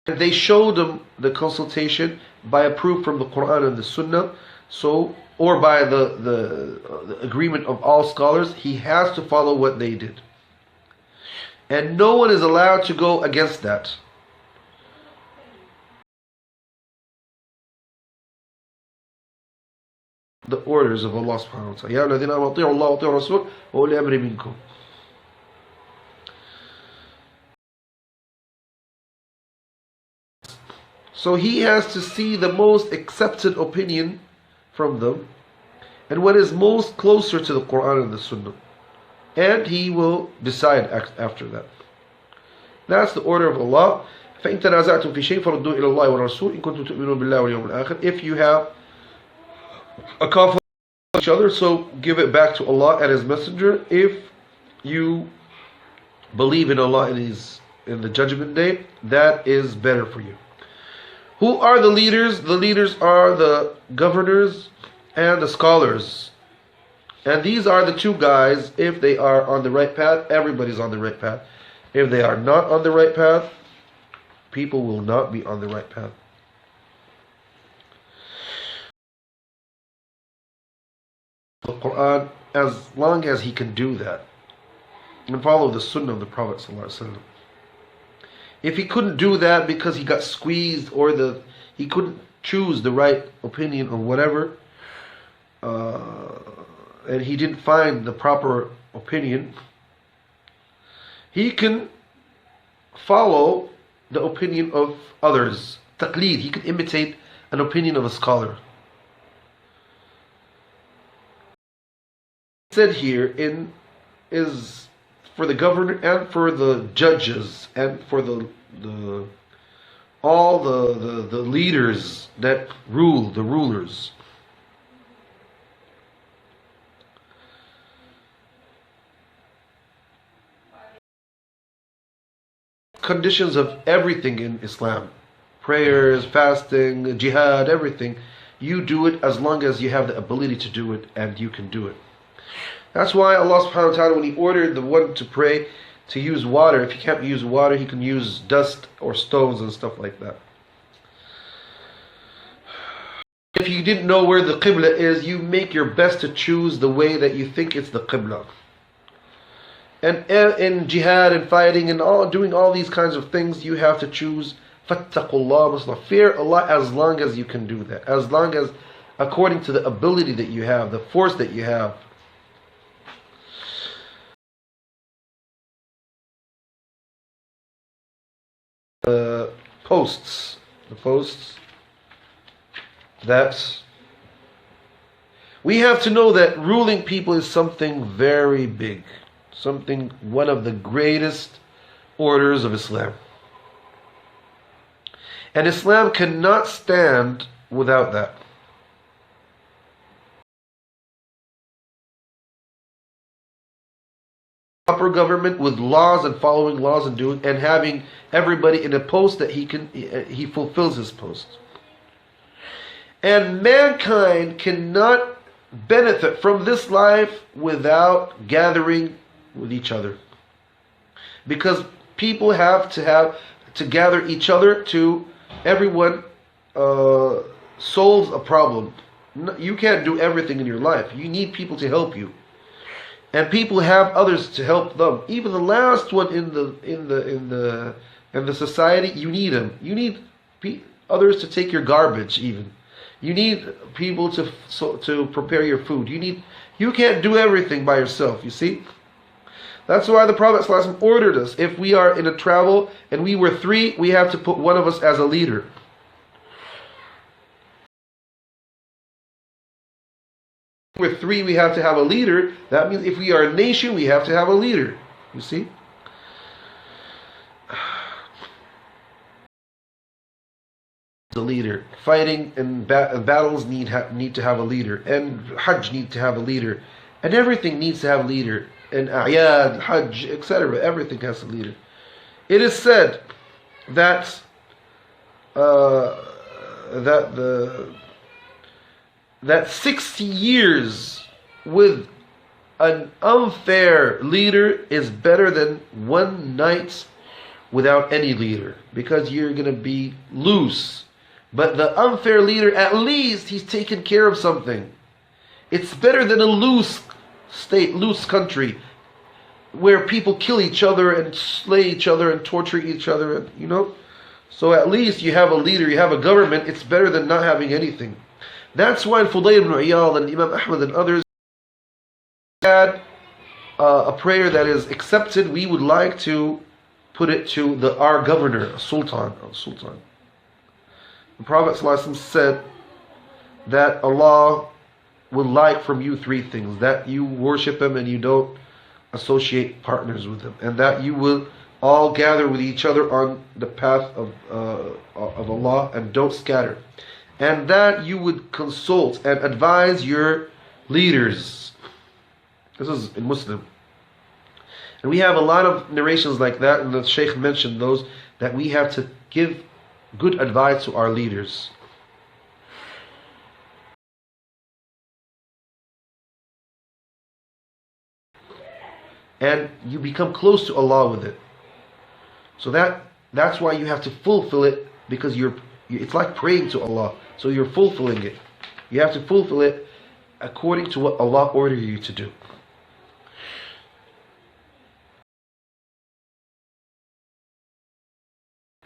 They show them the consultation by a proof from the Quran and the Sunnah, or by the agreement of all scholars. He has to follow what they did, and no one is allowed to go against that. The orders of Allah subhanahu wa ta'ala. يَا الَّذِينَ آمَنُوا أَطِيعُوا اللَّهَ وَأَطِيعُوا الرَّسُولَ وَأُولِي الْأَمْرِ مِنكُمْ. So he has to see the most accepted opinion from them, and what is most closer to the Quran and the Sunnah, and he will decide after that. That's the order of Allah. فَإِن تَنَازَعْتُمْ فِي شَيْءٍ فَرُدُّوهُ إِلَى اللَّهِ وَالرَّسُولِ إِن كُنتُمْ تُؤْمِنُونَ بِاللَّهِ وَالْيَوْمِ الْآخِرِ. If you have a conflict with each other, so give it back to Allah and His Messenger. If you believe in Allah and in the Judgment Day, that is better for you. Who are the leaders? The leaders are the governors and the scholars. And these are the two guys. If they are on the right path, everybody's on the right path. If they are not on the right path, people will not be on the right path. The Quran, as long as he can do that and follow the Sunnah of the Prophet ﷺ. If he couldn't do that because he got squeezed, or he couldn't choose the right opinion or whatever, and he didn't find the proper opinion, he can follow the opinion of others. Taqleed, he can imitate an opinion of a scholar. Said here is for the governor and for the judges and for all the leaders that rule, the rulers. Conditions of everything in Islam, prayers, fasting, jihad, everything, you do it as long as you have the ability to do it, and you can do it. That's why Allah subhanahu wa ta'ala, when He ordered the one to pray, to use water, if he can't use water, he can use dust or stones and stuff like that. If you didn't know where the Qibla is, you make your best to choose the way that you think it's the Qibla. And in jihad and fighting and doing all these kinds of things, you have to choose fattaqullah, fear Allah, as long as you can do that, as long as according to the ability that you have, the force that you have. The posts that we have to know that ruling people is something very big, one of the greatest orders of Islam. And Islam cannot stand without that. proper government with laws and following laws and doing and having everybody in a post that he fulfills his post. And mankind cannot benefit from this life without gathering with each other, because people have to gather each other to everyone solves a problem. You can't do everything in your life. You need people to help you, and people have others to help them. Even the last one in the society, you need them. You need others to take your garbage. Even you need people to prepare your food. You can't do everything by yourself. You see, that's why the Prophet ﷺ ordered us. If we are in a travel and we were 3, we have to put one of us as a leader. With 3, we have to have a leader. That means if we are a nation, we have to have a leader. You see? The leader. Fighting and battles need to have a leader. And Hajj need to have a leader. And everything needs to have a leader. And A'yad, Hajj, etc. Everything has a leader. It is said that that 60 years with an unfair leader is better than 1 night without any leader, because you're going to be loose. But the unfair leader, at least he's taken care of something. It's better than a loose state, loose country, where people kill each other and slay each other and torture each other, you know. So at least you have a leader, you have a government. It's better than not having anything. That's why Fudayl ibn Iyad and Imam Ahmad and others had a prayer that is accepted. We would like to put it to our governor, Sultan. The Prophet ﷺ said that Allah would like from you 3 things: that you worship Him and you don't associate partners with Him, and that you will all gather with each other on the path of Allah and don't scatter, and that you would consult and advise your leaders. This is in Muslim. And we have a lot of narrations like that, and the Shaykh mentioned those, that we have to give good advice to our leaders. And you become close to Allah with it. So that's why you have to fulfill it, because it's like praying to Allah. So you're fulfilling it. You have to fulfill it according to what Allah ordered you to do.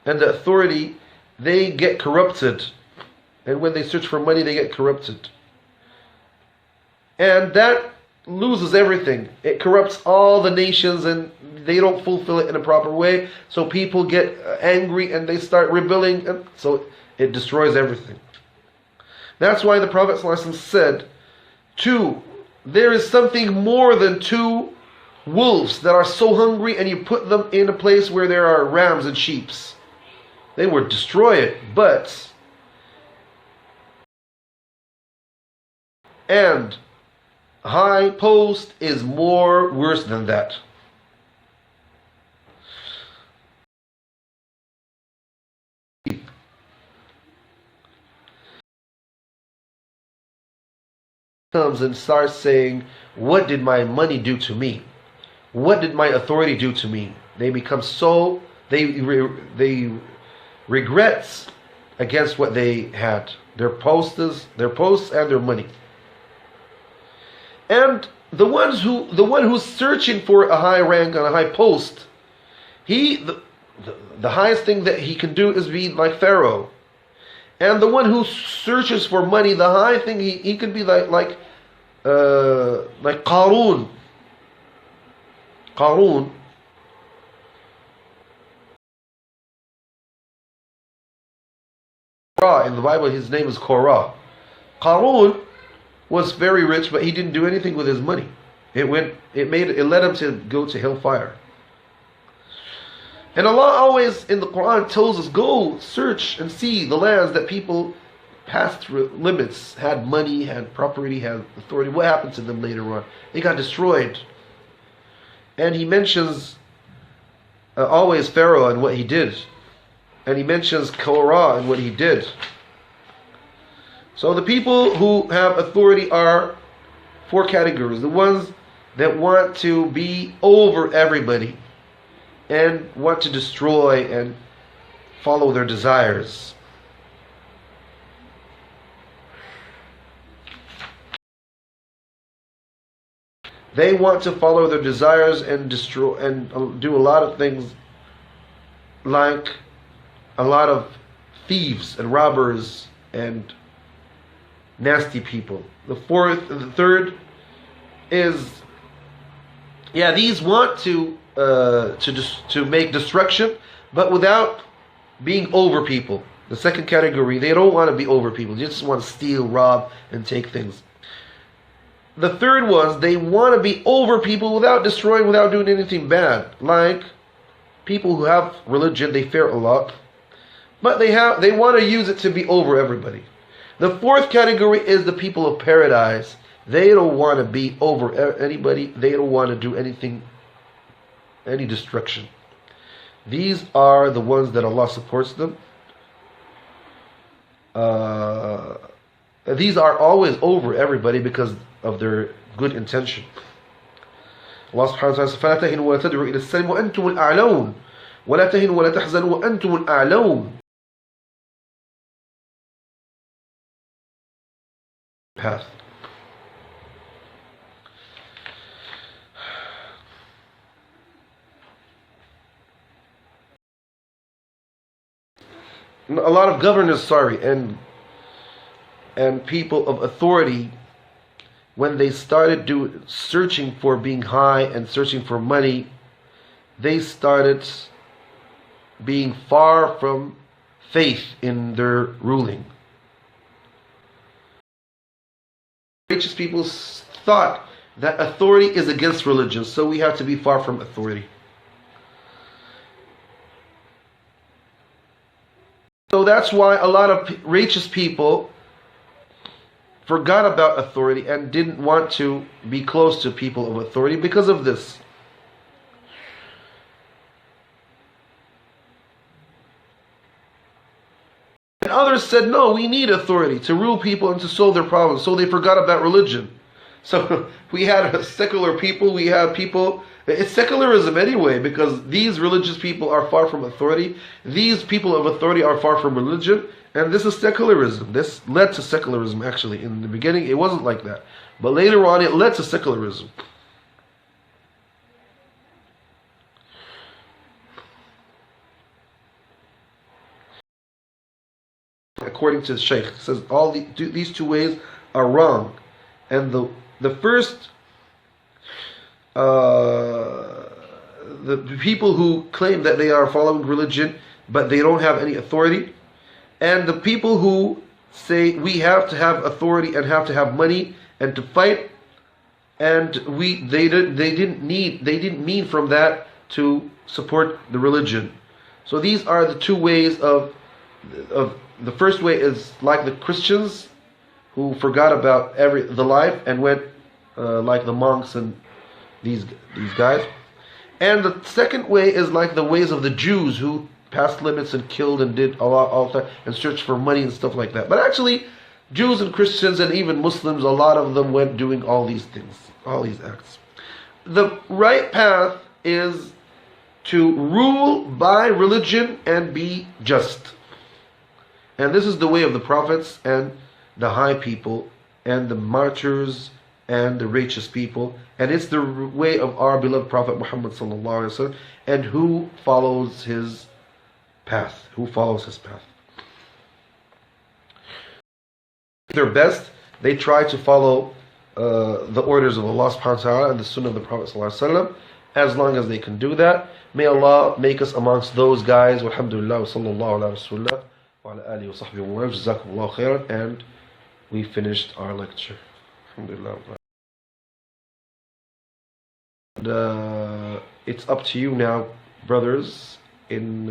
And the authority, they get corrupted. And when they search for money, they get corrupted. And that loses everything. It corrupts all the nations, and they don't fulfill it in a proper way. So people get angry and they start rebelling, and so it destroys everything. That's why the Prophet ﷺ said, there is something more than 2 wolves that are so hungry, and you put them in a place where there are rams and sheep. They would destroy it, and high post is worse than that. Comes and starts saying, what did my money do to me? What did my authority do to me? They become they regrets against what they had, their posts and their money. And the one who's searching for a high rank on a high post, the highest thing that he can do is be like Pharaoh. And the one who searches for money, the high thing he can be like Qarun. In the Bible, his name is Korah. Qarun was very rich, but he didn't do anything with his money. It led him to go to hellfire. And Allah always in the Quran tells us, go search and see the lands that people passed through limits, had money, had property, had authority. What happened to them later on? They got destroyed. And he mentions always Pharaoh and what he did. And he mentions Korah and what he did. So the people who have authority are four categories. The ones that want to be over everybody and want to destroy and follow their desires. They want to follow their desires and destroy and do a lot of things, like a lot of thieves and robbers and nasty people. The third is, these want to make destruction, but without being over people. The second category, they don't want to be over people. They just want to steal, rob, and take things. The third ones, they want to be over people without destroying, without doing anything bad. Like people who have religion, they fear Allah, but they want to use it to be over everybody. The fourth category is the people of paradise. They don't want to be over anybody. They don't want to do anything, any destruction. These are the ones that Allah supports them. These are always over everybody because of their good intention. Allah subhanahu wa ta'ala says, فَلَا تَهِنُوا وَلَا تَدْعُوا إِلَى السَّلْمِ وَأَنْتُمُ الْأَعْلَوْنَ وَلَا تَهِنُوا وَلَا تَحْزَنُوا وَأَنْتُمُ الْأَعْلَوْنَ. Path. A lot of governors, and people of authority, when they started searching for being high and searching for money, they started being far from faith in their ruling. Righteous people thought that authority is against religion, so we have to be far from authority. So that's why a lot of righteous people forgot about authority and didn't want to be close to people of authority because of this. And others said, no, we need authority to rule people and to solve their problems. So they forgot about religion. So we had secular people, we have people, it's secularism anyway, because these religious people are far from authority. These people of authority are far from religion. And this is secularism. This led to secularism, actually. In the beginning, it wasn't like that. But later on, it led to secularism. According to the Shaykh, it says all these two ways are wrong. And the first, the people who claim that they are following religion, but they don't have any authority, and the people who say we have to have authority and have to have money and to fight, and they didn't mean from that to support the religion. So these are the two ways of the first way is like the Christians who forgot about the life and went like the monks and these guys. And the second way is like the ways of the Jews who passed limits and killed and did all that and searched for money and stuff like that. But actually, Jews and Christians and even Muslims, a lot of them went doing all these things, all these acts. The right path is to rule by religion and be just. And this is the way of the prophets and the high people and the martyrs and the righteous people, and it's the way of our beloved Prophet Muhammad sallallahu alaihi wasallam, and who follows his path, Their best, they try to follow the orders of Allah subhanahu wa ta'ala and the sunnah of the Prophet sallallahu alaihi wasallam, as long as they can do that. May Allah make us amongst those guys. Walhamdulillah wa sallallahu ala rasulullah wa ala alihi wa sahbihi wa jazakumullahu khairan. And we finished our lecture. Alhamdulillah. And, it's up to you now, brothers, in